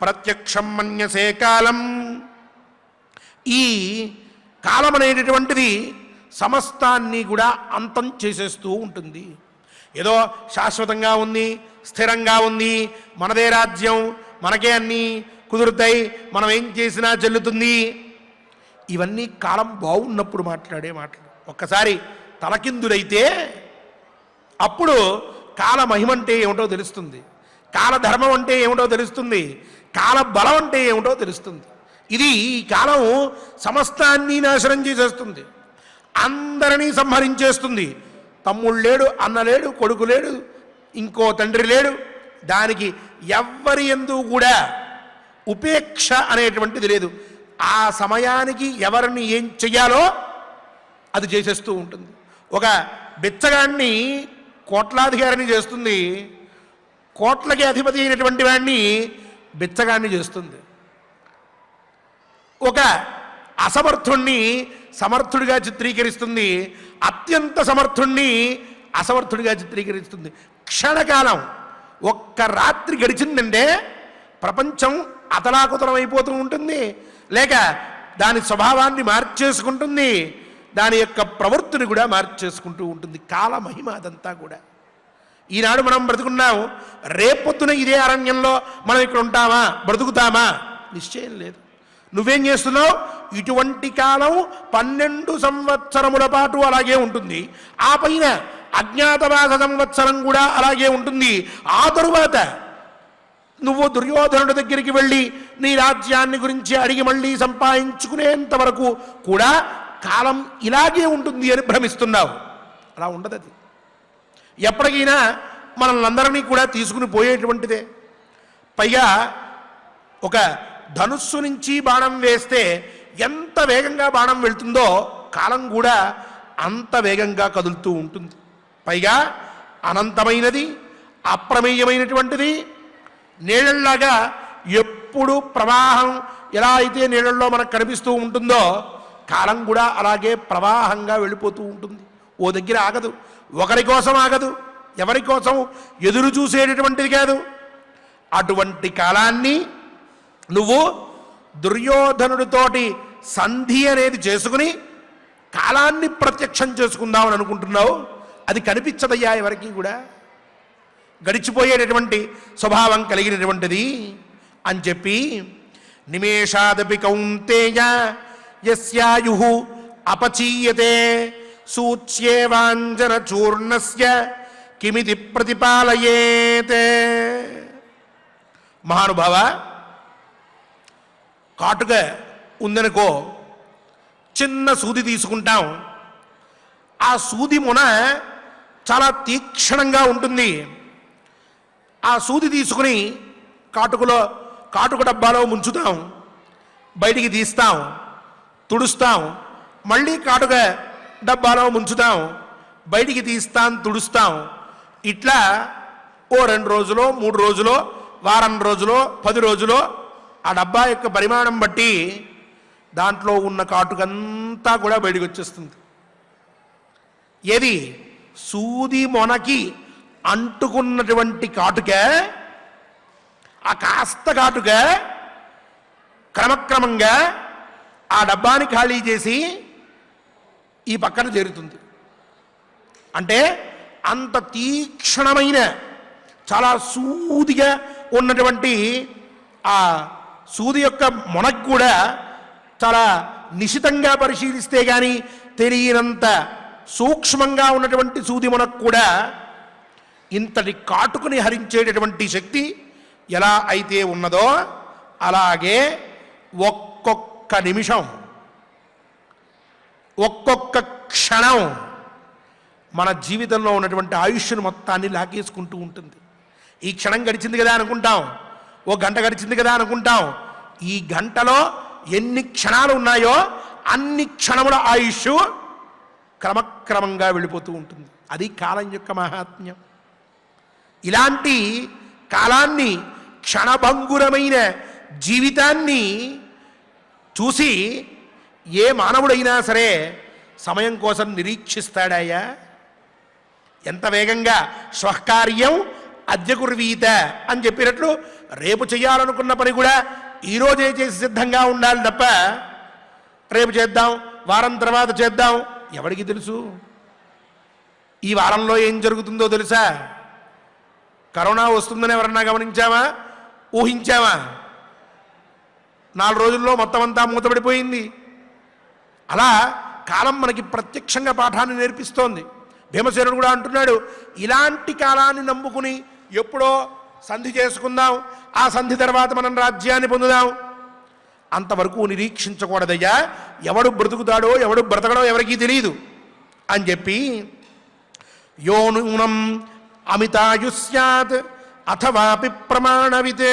ప్రత్యక్షం మన్యసే కాలం, ఈ కాలం అనేటటువంటిది సమస్తాన్ని కూడా అంతం చేసేస్తూ ఉంటుంది. ఏదో శాశ్వతంగా ఉంది, స్థిరంగా ఉంది, మనదే రాజ్యం, మనకే అన్నీ కుదురుతాయి, మనం ఏం చేసినా చెల్లుతుంది, ఇవన్నీ కాలం బాగున్నప్పుడు మాట్లాడే మాటలు. ఒక్కసారి తలకిందులైతే అప్పుడు కాల మహిమంటే ఏమిటో తెలుస్తుంది, కాలధర్మం అంటే ఏమిటో తెలుస్తుంది, కాల బలం అంటే ఏమిటో తెలుస్తుంది. ఇది ఈ కాలం సమస్తాన్ని నాశనం చేసేస్తుంది, అందరినీ సంహరించేస్తుంది. తమ్ముడు లేడు, అన్న లేడు, కొడుకు లేడు, ఇంకో తండ్రి లేడు, దానికి ఎవ్వరి యందు కూడా ఉపేక్ష అనేటువంటిది లేదు. ఆ సమయానికి ఎవరిని ఏం చెయ్యాలో అది చేసేస్తూ ఉంటుంది. ఒక బిచ్చగాడిని కోట్లాధికారిని చేస్తుంది, కోట్లకి అధిపతి అయినటువంటి వాడిని బిచ్చగాడిని చేస్తుంది. ఒక అసమర్థుణ్ణి సమర్థుడిగా చిత్రీకరిస్తుంది, అత్యంత సమర్థుణ్ణి అసమర్థుడిగా చిత్రీకరిస్తుంది. క్షణకాలం, ఒక్క రాత్రి గడిచిందంటే ప్రపంచం అతలాకుతలమైపోతూ ఉంటుంది, లేక దాని స్వభావాన్ని మార్చేసుకుంటుంది, దాని యొక్క ప్రవృత్తిని కూడా మార్చేసుకుంటూ ఉంటుంది. కాల మహిమ అదంతా కూడా. ఈనాడు మనం బ్రతుకున్నాం, రేపొద్దున ఇదే అరణ్యంలో మనం ఇక్కడ ఉంటామా, బ్రతుకుతామా, నిశ్చయం లేదు. నువ్వేం చేస్తున్నావు? ఇటువంటి కాలం 12 సంవత్సరముల పాటు అలాగే ఉంటుంది. ఆ పైన అజ్ఞాతవాస సంవత్సరం కూడా అలాగే ఉంటుంది. ఆ తరువాత నువ్వు దుర్యోధనుడి దగ్గరికి వెళ్ళి నీ రాజ్యాన్ని గురించి అడిగి మళ్ళీ సంపాదించుకునేంత వరకు కూడా కాలం ఇలాగే ఉంటుంది అని భ్రమిస్తున్నావు. అలా ఉండదు. అది ఎప్పటికైనా మనల్ని అందరినీ కూడా తీసుకుని పోయేటువంటిదే. పైగా ఒక ధనుస్సు నుంచి బాణం వేస్తే ఎంత వేగంగా బాణం వెళ్తుందో కాలం కూడా అంత వేగంగా కదులుతూ ఉంటుంది. పైగా అనంతమైనది, అప్రమేయమైనటువంటిది. నీళ్ళలాగా ఎప్పుడు ప్రవాహం ఎలా అయితే నీళ్ళల్లో మనకు కనిపిస్తూ ఉంటుందో కాలం కూడా అలాగే ప్రవాహంగా వెళ్ళిపోతూ ఉంటుంది. ఓ దగ్గర ఆగదు, ఒకరి కోసం ఆగదు, ఎవరి కోసం ఎదురు చూసేటటువంటిది కాదు. అటువంటి కాలాన్ని నువ్వు దుర్యోధనుడితోటి సంధి అనేది చేసుకుని కాలాన్ని ప్రత్యక్షం చేసుకుందామని అనుకుంటున్నావు. అది కనిపించదయ్యా ఎవరికి కూడా. గడిచిపోయేటటువంటి స్వభావం కలిగినటువంటిది అని చెప్పి నిమేషాదపి కౌంతేయ యస్యాయుః అపచీయతే సూచ్యేవాంజన చూర్ణస్య కిమితి ప్రతిపాలయేత్. మహానుభావ, కాటుక ఉందనుకో, చిన్న సూది తీసుకుంటాం. ఆ సూది మొన చాలా తీక్షణంగా ఉంటుంది. ఆ సూది తీసుకుని కాటుక డబ్బాలో ముంచుతాం, బయటికి తీస్తాం, తుడుస్తాం, మళ్ళీ కాటుక డబ్బాలో ముంచుతాం, బయటికి తీస్తాం, తుడుస్తాం. ఇట్లా ఓ 2 రోజులో 3 రోజులో వారం రోజులో 10 రోజులో ఆ డబ్బా యొక్క పరిమాణం బట్టి దాంట్లో ఉన్న కాటుకంతా కూడా బయటికి వచ్చేస్తుంది. ఏది? సూది మొనకి అంటుకున్నటువంటి కాటుక, ఆ కాస్త కాటుక క్రమక్రమంగా ఆ డబ్బాని ఖాళీ చేసి ఈ పక్కన చేరుతుంది. అంటే అంత తీక్షణమైన, చాలా సూదిగా ఉన్నటువంటి ఆ సూది యొక్క మొనకు కూడా చాలా నిశితంగా పరిశీలిస్తే కానీ తెలియనంత సూక్ష్మంగా ఉన్నటువంటి సూది మొనకు కూడా ఇంతటి కాటుకుని హరించేటటువంటి శక్తి ఎలా అయితే ఉన్నదో అలాగే ఒక్కొక్క నిమిషం, ఒక్కొక్క క్షణం మన జీవితంలో ఉన్నటువంటి ఆయుష్ను మొత్తాన్ని లాగేసుకుంటూ ఉంటుంది. ఈ క్షణం గడిచింది కదా అనుకుంటాం, ఓ గంట గడిచింది కదా అనుకుంటాం. ఈ గంటలో ఎన్ని క్షణాలు ఉన్నాయో అన్ని క్షణముల ఆయుష్ క్రమక్రమంగా వెళ్ళిపోతూ ఉంటుంది. అది కాలం యొక్క మహాత్మ్యం. ఇలాంటి కాలాన్ని, క్షణభంగురమైన జీవితాన్ని చూసి ఏ మానవుడైనా సరే సమయం కోసం నిరీక్షిస్తాడాయా? ఎంత వేగంగా స్వకార్యం అద్య కుర్వీత అని చెప్పినట్లు రేపు చేయాలనుకున్న పని కూడా ఈరోజే చేసి సిద్ధంగా ఉండాలి తప్ప రేపు చేద్దాం, వారం తర్వాత చేద్దాం, ఎవరికి తెలుసు? ఈ వారంలో ఏం జరుగుతుందో తెలుసా? కరోనా వస్తుందని ఎవరన్నా గమనించామా? ఊహించామా? 4 రోజుల్లో మొత్తం అంతా మూతపడిపోయింది. అలా కాలం మనకి ప్రత్యక్షంగా పాఠాన్ని నేర్పిస్తోంది. భీమసేనుడు కూడా అంటున్నాడు, ఇలాంటి కాలాన్ని నమ్ముకుని ఎప్పుడో సంధి చేసుకుందాం, ఆ సంధి తర్వాత మనం రాజ్యాన్ని పొందుదాం, అంతవరకు నిరీక్షించకూడదయ్యా. ఎవడు బ్రతుకుతాడో ఎవడు బ్రతకడో ఎవరికీ తెలియదు అని చెప్పి యో నూనం అమితాయుస్యాత్ అథవాపి ప్రమాణవిత్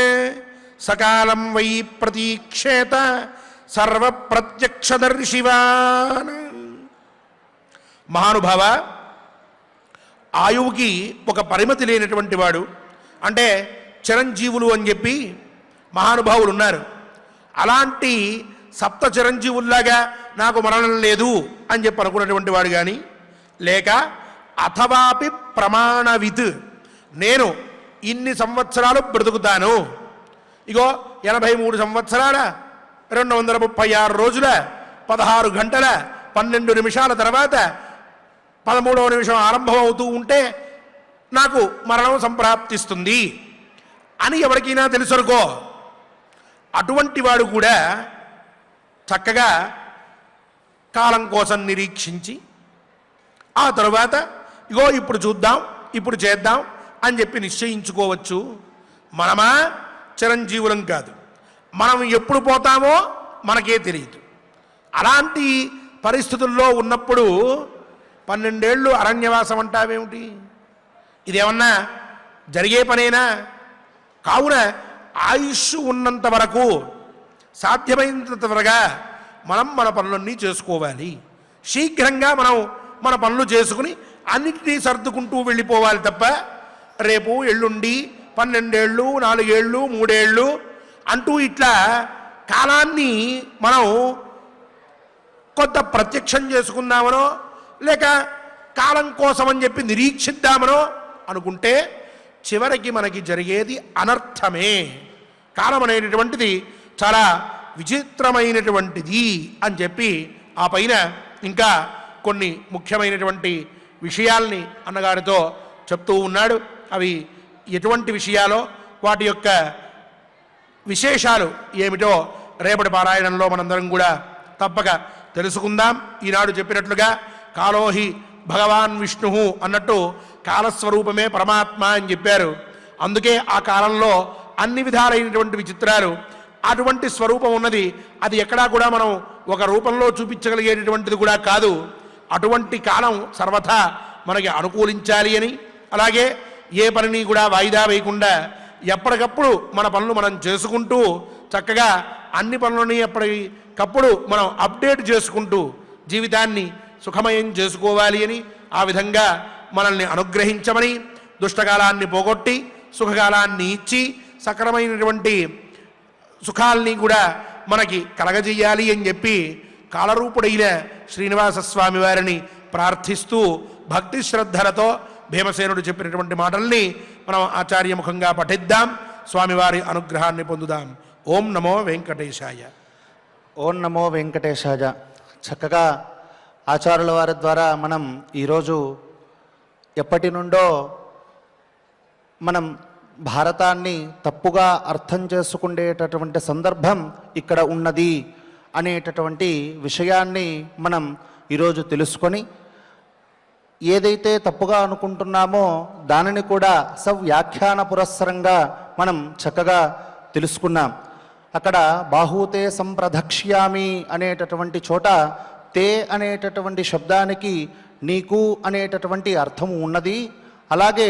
సకాలం వై ప్రతీక్షేత సర్వప్రత్యక్షదర్శివాన్. మహానుభావ, ఆయువుకి ఒక పరిమితి లేనటువంటి వాడు, అంటే చిరంజీవులు అని చెప్పి మహానుభావులు ఉన్నారు. అలాంటి సప్త చిరంజీవుల్లాగా నాకు మరణం లేదు అని చెప్పి అనుకున్నటువంటి వాడు కానీ, లేక అథవాపి ప్రమాణవిత్, నేను ఇన్ని సంవత్సరాలు బ్రతుకుతాను, ఇగో 83 సంవత్సరాల 236 రోజుల 16 గంటల 12 నిమిషాల తర్వాత 13వ నిమిషం ఆరంభం అవుతూ ఉంటే నాకు మరణం సంప్రాప్తిస్తుంది అని ఎవరికైనా తెలుసనుకో, అటువంటి వాడు కూడా చక్కగా కాలం కోసం నిరీక్షించి ఆ తరువాత ఇగో ఇప్పుడు చూద్దాం, ఇప్పుడు చేద్దాం అని చెప్పి నిశ్చయించుకోవచ్చు. మనమా చిరంజీవులం కాదు, మనం ఎప్పుడు పోతామో మనకే తెలియదు. అలాంటి పరిస్థితుల్లో ఉన్నప్పుడు 12 ఏళ్ళు అరణ్యవాసం అంటావేమిటి? ఇదేమన్నా జరిగే పనేనా? కావున ఆయుష్ ఉన్నంత వరకు సాధ్యమైనంత త్వరగా మనం మన పనులన్నీ చేసుకోవాలి. శీఘ్రంగా మనం మన పనులు చేసుకుని అన్నిటినీ సర్దుకుంటూ వెళ్ళిపోవాలి తప్ప రేపు ఎల్లుండి 12 ఏళ్ళు 4 ఏళ్ళు 3 ఏళ్ళు అంటూ ఇట్లా కాలాన్ని మనం కొంత ప్రత్యక్షం చేసుకుందామనో లేక కాలం కోసమని చెప్పి నిరీక్షిద్దామనో అనుకుంటే చివరికి మనకి జరిగేది అనర్థమే. కాలం అనేటటువంటిది చాలా విచిత్రమైనటువంటిది అని చెప్పి ఆ పైన ఇంకా కొన్ని ముఖ్యమైనటువంటి విషయాల్ని అన్నగారితో చెప్తూ ఉన్నాడు. అవి ఎటువంటి విషయాలో వాటి యొక్క విశేషాలు ఏమిటో రేపటి పారాయణంలో మనందరం కూడా తప్పక తెలుసుకుందాం. ఈనాడు చెప్పినట్లుగా కాలోహి భగవాన్ విష్ణు అన్నట్టు కాలస్వరూపమే పరమాత్మ అని చెప్పారు. అందుకే ఆ కాలంలో అన్ని విధాలైనటువంటి విచిత్రాలు అటువంటి స్వరూపం ఉన్నది. అది ఎక్కడా కూడా మనం ఒక రూపంలో చూపించగలిగేటటువంటిది కూడా కాదు. అటువంటి కాలం సర్వథా మనకి అనుకూలించాలి అని, అలాగే ఏ పనిని కూడా వాయిదా వేయకుండా ఎప్పటికప్పుడు మన పనులు మనం చేసుకుంటూ చక్కగా అన్ని పనులని ఎప్పటికప్పుడు మనం అప్డేట్ చేసుకుంటూ జీవితాన్ని సుఖమయం చేసుకోవాలి అని, ఆ విధంగా మనల్ని అనుగ్రహించమని, దుష్టకాలాన్ని పోగొట్టి సుఖకాలాన్ని ఇచ్చి సక్రమైనటువంటి సుఖాల్ని కూడా మనకి కలగజేయాలి అని చెప్పి కాలరూపుడైన శ్రీనివాసస్వామి వారిని ప్రార్థిస్తూ భక్తి శ్రద్ధలతో భీమసేనుడు చెప్పినటువంటి మాటల్ని మనం ఆచార్యముఖంగా పఠిద్దాం. స్వామివారి అనుగ్రహాన్ని పొందుదాం. ఓం నమో వెంకటేశాయ. ఓం నమో వెంకటేశాయ. చక్కగా ఆచార్యుల వారి ద్వారా మనం ఈరోజు ఎప్పటి నుండో మనం భారతాన్ని తప్పుగా అర్థం చేసుకునేటటువంటి సందర్భం ఇక్కడ ఉన్నది అనేటటువంటి విషయాన్ని మనం ఈరోజు తెలుసుకొని ఏదైతే తప్పుగా అనుకుంటున్నామో దానిని కూడా సవ్యాఖ్యాన పురస్సరంగా మనం చక్కగా తెలుసుకున్నాం. అక్కడ బాహూతే సంప్రదక్ష్యామి అనేటటువంటి చోట తే అనేటటువంటి శబ్దానికి నీకు అనేటటువంటి అర్థము ఉన్నది. అలాగే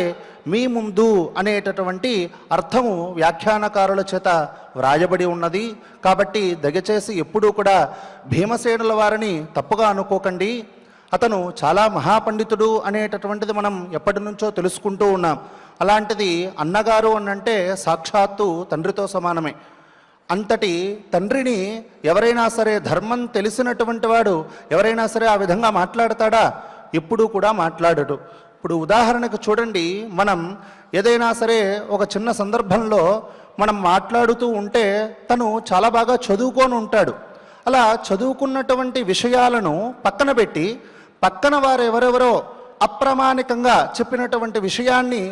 మీ ముందు అనేటటువంటి అర్థము వ్యాఖ్యానకారుల చేత వ్రాయబడి ఉన్నది. కాబట్టి దయచేసి ఎప్పుడూ కూడా భీమసేనుల వారిని తప్పుగా అనుకోకండి. అతను చాలా మహాపండితుడు అనేటటువంటిది మనం ఎప్పటి నుంచో తెలుసుకుంటూ ఉన్నాం. అలాంటిది అన్నగారు అనంటే సాక్షాత్తు తండ్రితో సమానమే. అంతటి తండ్రిని ఎవరైనా సరే ధర్మం తెలిసినటువంటి వాడు ఎవరైనా సరే ఆ విధంగా మాట్లాడతాడా? ఎప్పుడూ కూడా మాట్లాడడు. ఇప్పుడు ఉదాహరణకు చూడండి, మనం ఏదైనా సరే ఒక చిన్న సందర్భంలో మనం మాట్లాడుతూ ఉంటే తను చాలా బాగా చదువుకొని ఉంటాడు. అలా చదువుకున్నటువంటి విషయాలను పక్కన పెట్టి పక్కన వారు ఎవరెవరో అప్రామాణికంగా చెప్పినటువంటి విషయాన్ని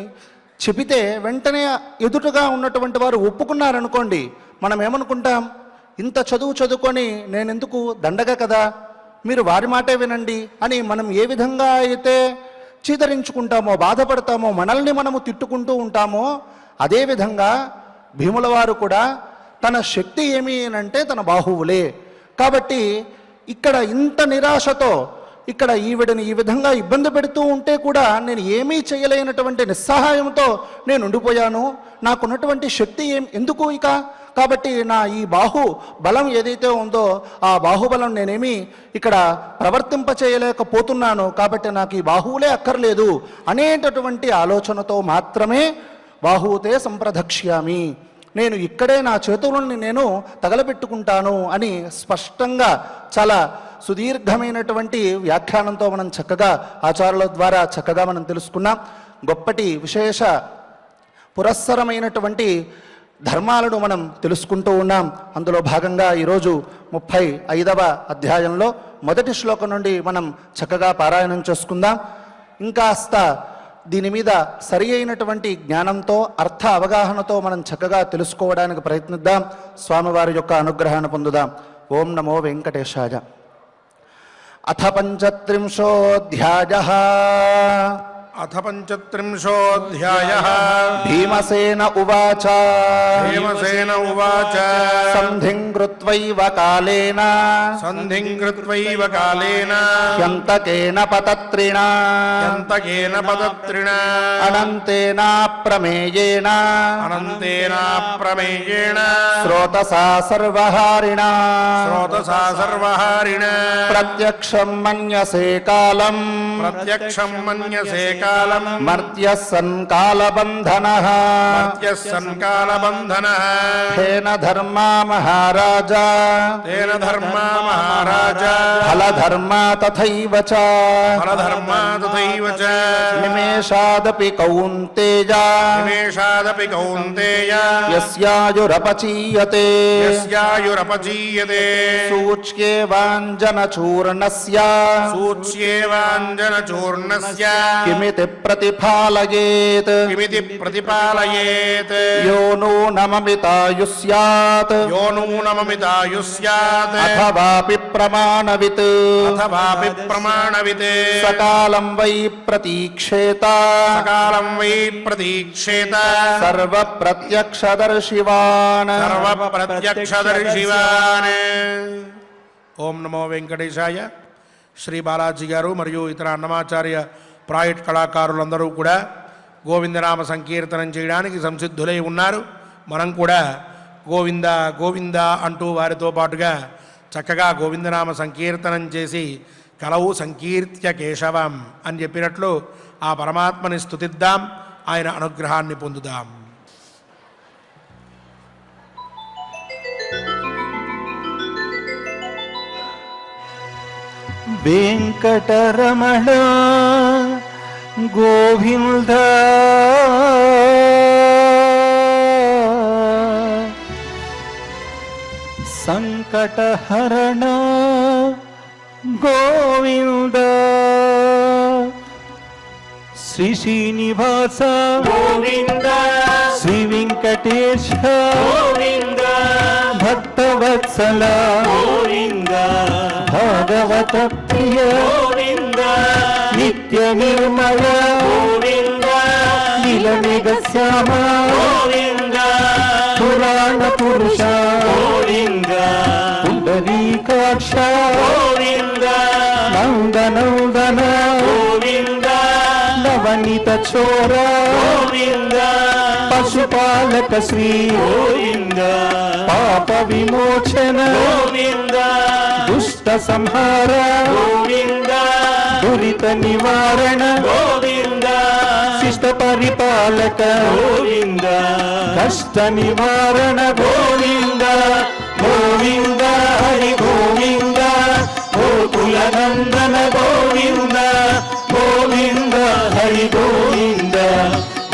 చెబితే వెంటనే ఎదుటగా ఉన్నటువంటి వారు ఒప్పుకున్నారనుకోండి, మనం ఏమనుకుంటాం? ఇంత చదువుకొని నేనెందుకు, దండగ కదా, మీరు వారి మాటే వినండి అని మనం ఏ విధంగా అయితే చీదరించుకుంటామో బాధపడతామో మనల్ని మనము తిట్టుకుంటూ ఉంటామో అదేవిధంగా భీముల వారు కూడా తన శక్తి ఏమి అంటే తన బాహువులే. కాబట్టి ఇక్కడ ఇంత నిరాశతో ఇక్కడ ఈవిడని ఈ విధంగా ఇబ్బంది పెడుతూ ఉంటే కూడా నేను ఏమీ చేయలేనటువంటి నిస్సహాయంతో నేను ఉండిపోయాను. నాకున్నటువంటి శక్తి ఎందుకు ఇక? కాబట్టి నా ఈ బాహు బలం ఏదైతే ఉందో ఆ బాహుబలం నేనేమి ఇక్కడ ప్రవర్తింపచేయలేకపోతున్నాను. కాబట్టి నాకు ఈ బాహువులే అక్కర్లేదు అనేటటువంటి ఆలోచనతో మాత్రమే బాహుతే సంప్రదక్ష్యామి, నేను ఇక్కడే నా చేతులని నేను తగలబెట్టుకుంటాను అని స్పష్టంగా చాలా సుదీర్ఘమైనటువంటి వ్యాఖ్యానంతో మనం చక్కగా ఆచార్యుల ద్వారా చక్కగా మనం తెలుసుకున్నాం. గొప్పటి విశేష పురస్సరమైనటువంటి ధర్మాలను మనం తెలుసుకుంటూ ఉన్నాం. అందులో భాగంగా ఈరోజు 35వ అధ్యాయంలో మొదటి శ్లోకం నుండి మనం చక్కగా పారాయణం చేసుకుందాం. ఇంకాస్త దీని మీద సరి అయినటువంటి జ్ఞానంతో అర్థ అవగాహనతో మనం చక్కగా తెలుసుకోవడానికి ప్రయత్నిద్దాం. స్వామివారి యొక్క అనుగ్రహాన్ని పొందుదాం. ఓం నమో వెంకటేశాయ. అథ పంచత్రింశోऽధ్యాయः. అథ పంచత్రింశోऽధ్యాయः. భీమసేన ఉవాచ. భీమసేన ఉవాచ. సంధిం కృత్వైవ కాలేన. సంధిం కృత్వైవ కాలేన. హ్యంతకేన పతత్రిణా. హ్యంతకేన పతత్రిణా. అనంతేనాప్రమేయేణ. అనంతేనాప్రమేయేణ. స్రోతసా సర్వహారిణా. స్రోతసా సర్వహారిణ. ప్రత్యక్షం మన్యసే కాలం. ప్రత్యక్షం మన్యసే కాలం. మర్త్యః సన్ కాలబంధనః. మర్త్యః సన్ కాలబంధనః. తేన ధర్మా మహారాజా. తేన ధర్మా మహారాజా. ఫలధర్మా తథైవ చ. ఫలధర్మా తథైవ చ. నిమేషాదపి కౌంతేయ. నిమేషాదపి కౌంతేయ. యస్యాయురపచీయతే. యస్యాయురపచీయతే. సూచ్యేవాంజనచూర్ణస్య. సూచ్యేవాంజనచూర్ణస్య. కిమితి ప్రతిఫాలయేత్. కిమితి ప్రతిపాలయేత్. యో నూనమమితాయు స్యాత్. యో నూనమమితాయు స్యాత్. అథవాపి ప్రమాణవిత్. అథవాపి ప్రమాణవిత్. సకాలం వై ప్రతీక్షేత. సకాలం వై ప్రతీక్షేత. సర్వ ప్రత్యక్షదర్శివాన్. సర్వ ప్రత్యక్షదర్శివాన్. ఓం నమో వెంకటేశాయ. శ్రీ బాలాజీ గారు మరియు ఇతర అన్నమాచార్య ప్రాయట్ కళాకారులందరూ కూడా గోవిందనామ సంకీర్తనం చేయడానికి సంసిద్ధులై ఉన్నారు. మనం కూడా గోవింద గోవింద అంటూ వారితో పాటుగా చక్కగా గోవిందనామ సంకీర్తనం చేసి కలవు సంకీర్త్య కేశవం అని చెప్పినట్లు ఆ పరమాత్మని స్తుతిద్దాం, ఆయన అనుగ్రహాన్ని పొందుదాం. వెంకటరమణ గోవింద సంకటహరణ గోవింద. శ్రీ శ్రీనివాస గోవింద శ్రీ వెంకటేశ గోవింద భక్తవత్సల గోవింద భాగవత ప్రియ గోవింద నిత్య నిర్మల గోవింద నీలమేఘ శ్యామ గోవింద పురాణ పురుష గోవింద పుండరీకాక్ష గోవింద నందనందన గోవింద నవనీత చోర గోవింద పశుపాలక శ్రీ గోవింద పాప విమోచన గోవింద దుష్ట సంహార గోవింద దురిత నివారణ గోవింద శిష్ట పరిపాలక గోవింద కష్ట నివారణ గోవింద గోవింద హరి గోవింద గోకుల నందన గోవింద గోవింద హరి గోవింద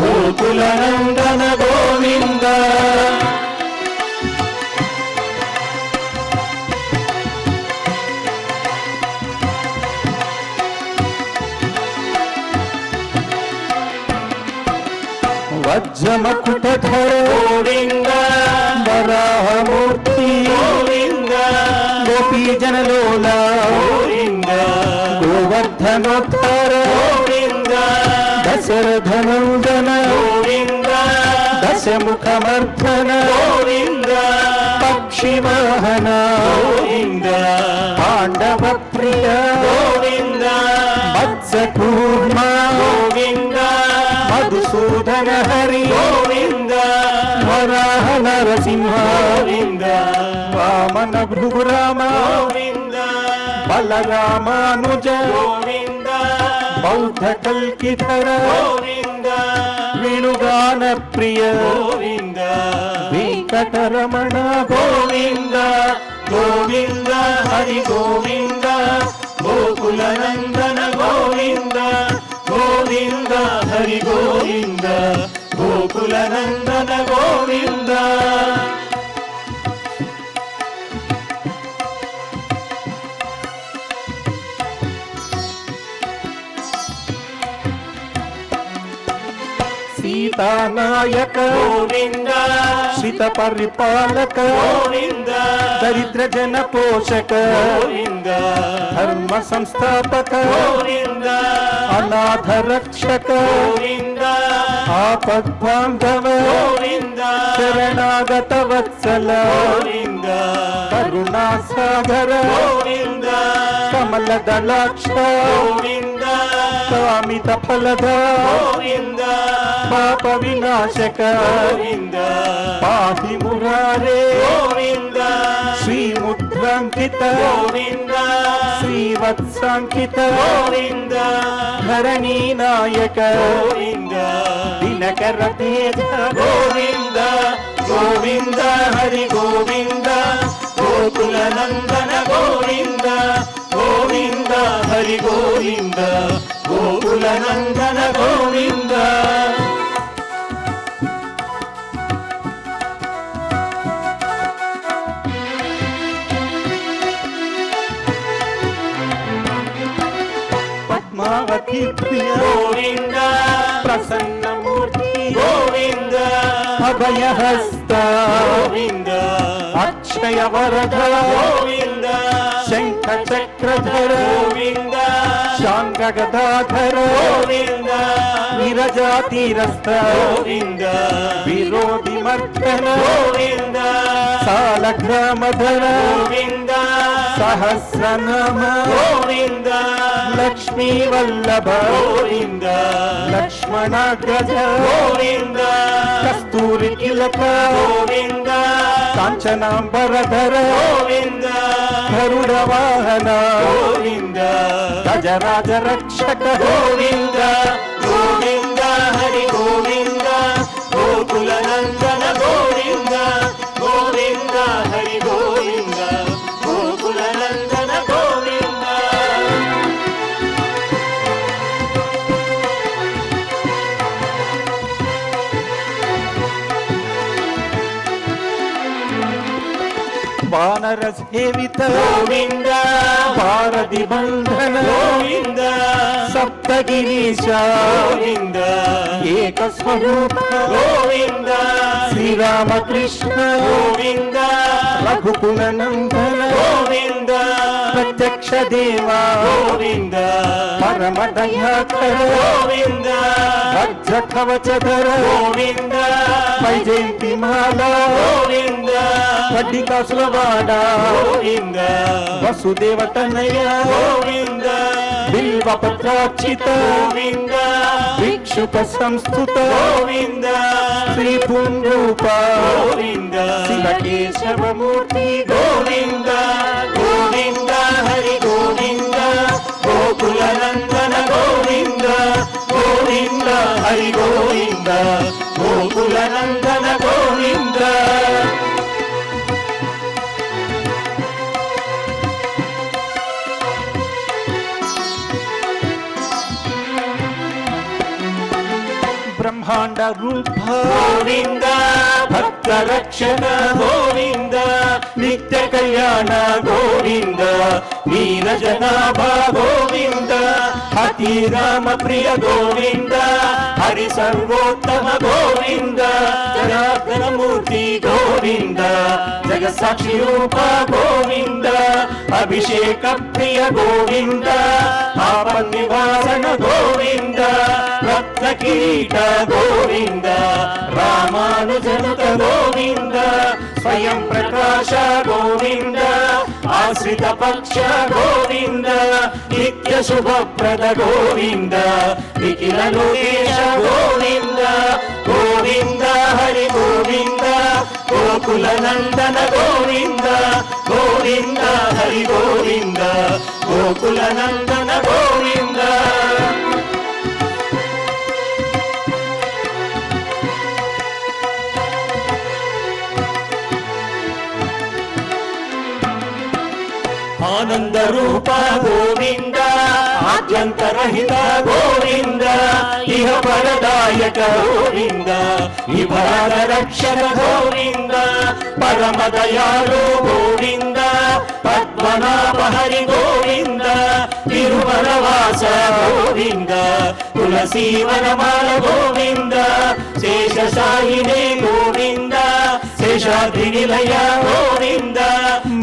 గోకుల నందన గోవింద. వజ్రమకుటధర గోవింద వరాహమూర్తి గోవింద గోపీజనలోల గోవింద గోవర్ధనోత్తర గోవింద దశరథనందన గోవింద దశముఖమర్ధన గోవింద పక్షివాహన గోవింద పాండవ ప్రియ గోవింద మత్స్యకూర్మ గోవింద మధుసూదన హరి గోవింద వరాహ నరసింహ గోవింద వామన భృగురామ గోవింద బలరామానుజ గోవింద బౌద్ధ కల్కిధర గోవింద వేణుగాన ప్రియ గోవింద వెంకటరమణ గోవింద గోవింద హరి గోవింద గోకుల నందన గోవింద గోవింద హరి గోవింద గోకుల నందన గోవింద. సీతానాయక గోవింద శ్రిత పరిపాలక గోవింద దరిద్ర జన పోషక గోవింద ధర్మ సంస్థాపక గోవింద అనాథ రక్షక గోవింద ఆపద్బాంధవ గోవింద శరణాగత వత్సల గోవింద కరుణా సాగర గోవింద కమల దళాక్ష గోవింద కామిత ఫలద గోవింద పాప వినాశక గోవింద పాహి మురారే గోవింద శ్రీముద్రాంకిత గోవింద శ్రీవత్సాంకిత గోవింద ధరణీ నాయక గోవింద దినకర తేజ గోవింద గోవింద హరి గోవింద గోకుల నందన గోవింద గోవింద హరి గోవింద గోకుల నందన గోవింద పద్మావతి ప్రియ గోవింద ప్రసన్నమూర్తి గోవింద అభయహస్త గోవింద అక్షయ వరద గోవింద శంఖ చక్రధర గోవింద శాంగ గదాధర గోవింద విరజాతీరస్థ గోవింద విరోధి మర్దన గోవింద సాలగ్రామధర గోవింద సహస్రనామ గోవింద లక్ష్మీ వల్లభ గోవింద లక్ష్మణాగ్రజ గోవింద కస్తూరి కిలక గోవింద కాంచనాంబరధర గోవింద గరుడ వాహన గోవింద గజరాజ రక్షక గోవింద గోవింద హరి గోవింద గోకుల నందన గోవింద గోవింద హరి గోవింద గోకుల నందన గోవింద వానర సేవిత గోవింద భారతి బంధన గోవింద సప్తగిరీశ గోవింద ఏక స్వరూప గోవింద శ్రీరామకృష్ణ గోవింద రఘుకుల నందన గోవింద ప్రత్యక్ష దేవా గోవింద పరమ దయాకర గోవింద వజ్ర కవచధర గోవింద వైజయంతి మాల గోవింద వడ్డికాసులవాడ గోవింద వసుదేవ తనయ గోవింద బిల్వ పత్రార్చిత గోవింద భిక్షుక సంస్థుత గోవింద శ్రీ పుంరూప గోవింద శివకేశవమూర్తి గోవింద గోవింద హరి గోవింద గోకుల నందన గోవింద గోవింద హరి గోవింద గోకుల నందన గోవింద బ్రహ్మాండ రూప గోవింద భక్త రక్షణ గోవింద నిత్య కళ్యాణ గోవింద వీర జనాభ గోవింద అతి రామ ప్రియ గోవింద హరి సర్వోత్తమ గోవింద జనార్దన మూర్తి గోవింద జగసాక్షి రూప గోవింద అభిషేక ప్రియ గోవింద ఆపన్ నివారణ గోవింద రత్న కిరీట గోవింద రామానుజనుత గోవింద స్వయం ప్రకాశ గోవింద ఆశ్రిత పక్ష గోవింద నిత్య శుభప్రద గోవింద నిఖిల లోకేశ గోవింద గోవింద హరి గోవింద గోకుల నందన గోవింద గోవింద హరి గోవింద గోకుల నందన గోవింద ఆనంద రూప గోవింద ఆద్యంతరహిత గోవింద ఇహ ఇహపరదాయక గోవింద విభాగ రక్షక గోవింద పరమదయాళు గోవింద పద్మనాభ హరి గోవింద తిరుమలవాస గోవింద తులసీవనమాల గోవింద శేషశాయినే గోవింద శేషాద్రి నిలయ గోవింద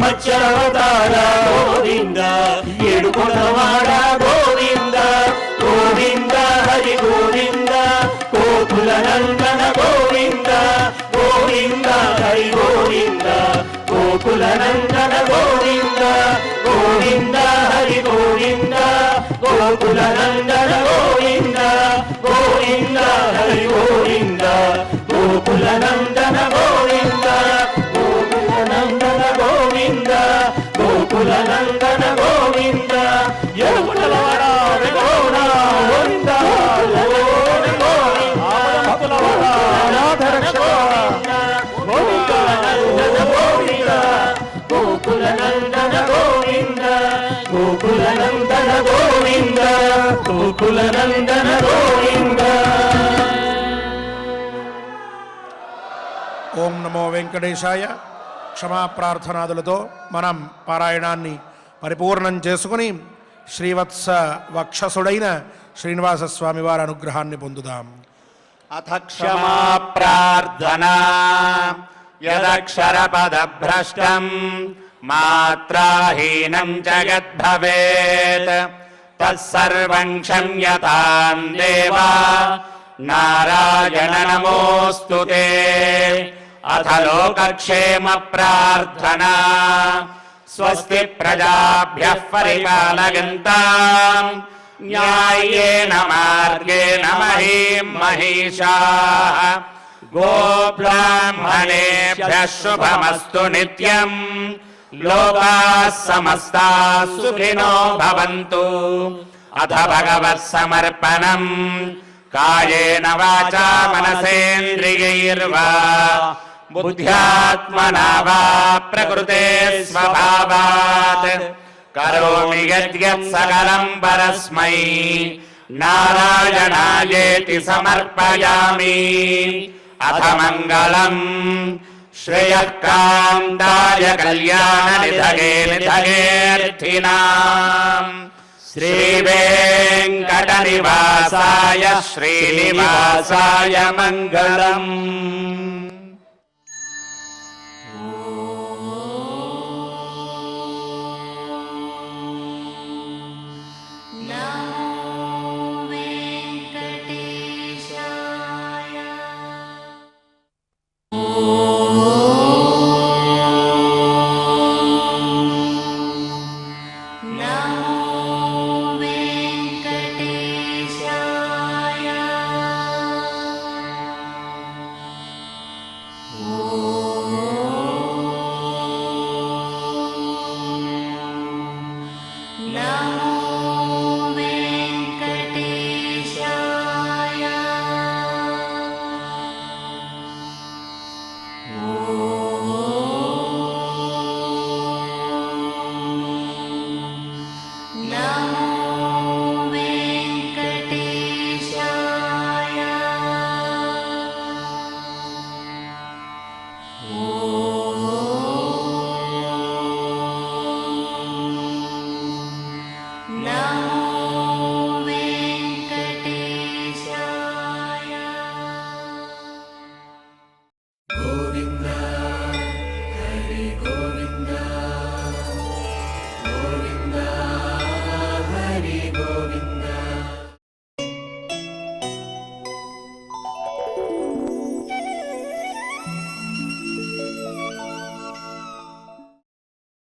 మత్స్యావతార గోవింద ఏడుకొండవాడ గోవింద గోవింద హరి గోవింద గోకుల నందన గోవింద గోవింద హరి గోవింద గోకుల నందన గోవింద గోవింద హరి గోవింద గోకుల నందన గోవింద గోవింద హరి గోవింద గోకుల నందన గోవింద గోకుల నందన గోవింద గోకుల నందన గోవింద ఏడుకొండలవాడ గోవింద గోవింద గోకుల నందన గోవింద గోకుల నందన గోవింద గోకుల నందన గోవింద. ఓం నమో వెంకటేశాయ. క్షమా ప్రార్థనాదులతో మనం పారాయణాన్ని పరిపూర్ణం చేసుకుని శ్రీవత్స వక్షసుడైన శ్రీనివాస స్వామి వారి అనుగ్రహాన్ని పొందుదాం. అథ క్షమా ప్రార్థనా యదక్షరపదభ్రష్టం మాత్రాహీనం జగద్భవేత్ తత్సర్వం క్షమ్యతాం దేవా నారాయణ నమోస్తుతే. అథ లోకక్షేమ ప్రార్థనా స్వస్తి ప్రజాభ్యః పరిపాలయంతాం న్యాయేన మార్గేణ మహీం మహిషాః గోబ్రాహ్మణేభ్యః శుభమస్తు నిత్యం లోకాః సమస్తాః సుఖినో భవంతు. అథ భగవత్ సమర్పణం కాయేన వాచా మనసేంద్రియైర్వా బుద్ధ్యాత్మనా వా ప్రకృతే స్వభావాత్ కరోమి యద్యత్ సకలం పరస్మై నారాయణాయేతి సమర్పయామి. అథ మంగళం శ్రేయఃకాంతాయ కళ్యాణ నిధగే నిధగేర్థినాం శ్రీవేంకట నివాసాయ శ్రీనివాసాయ మంగళం. Oh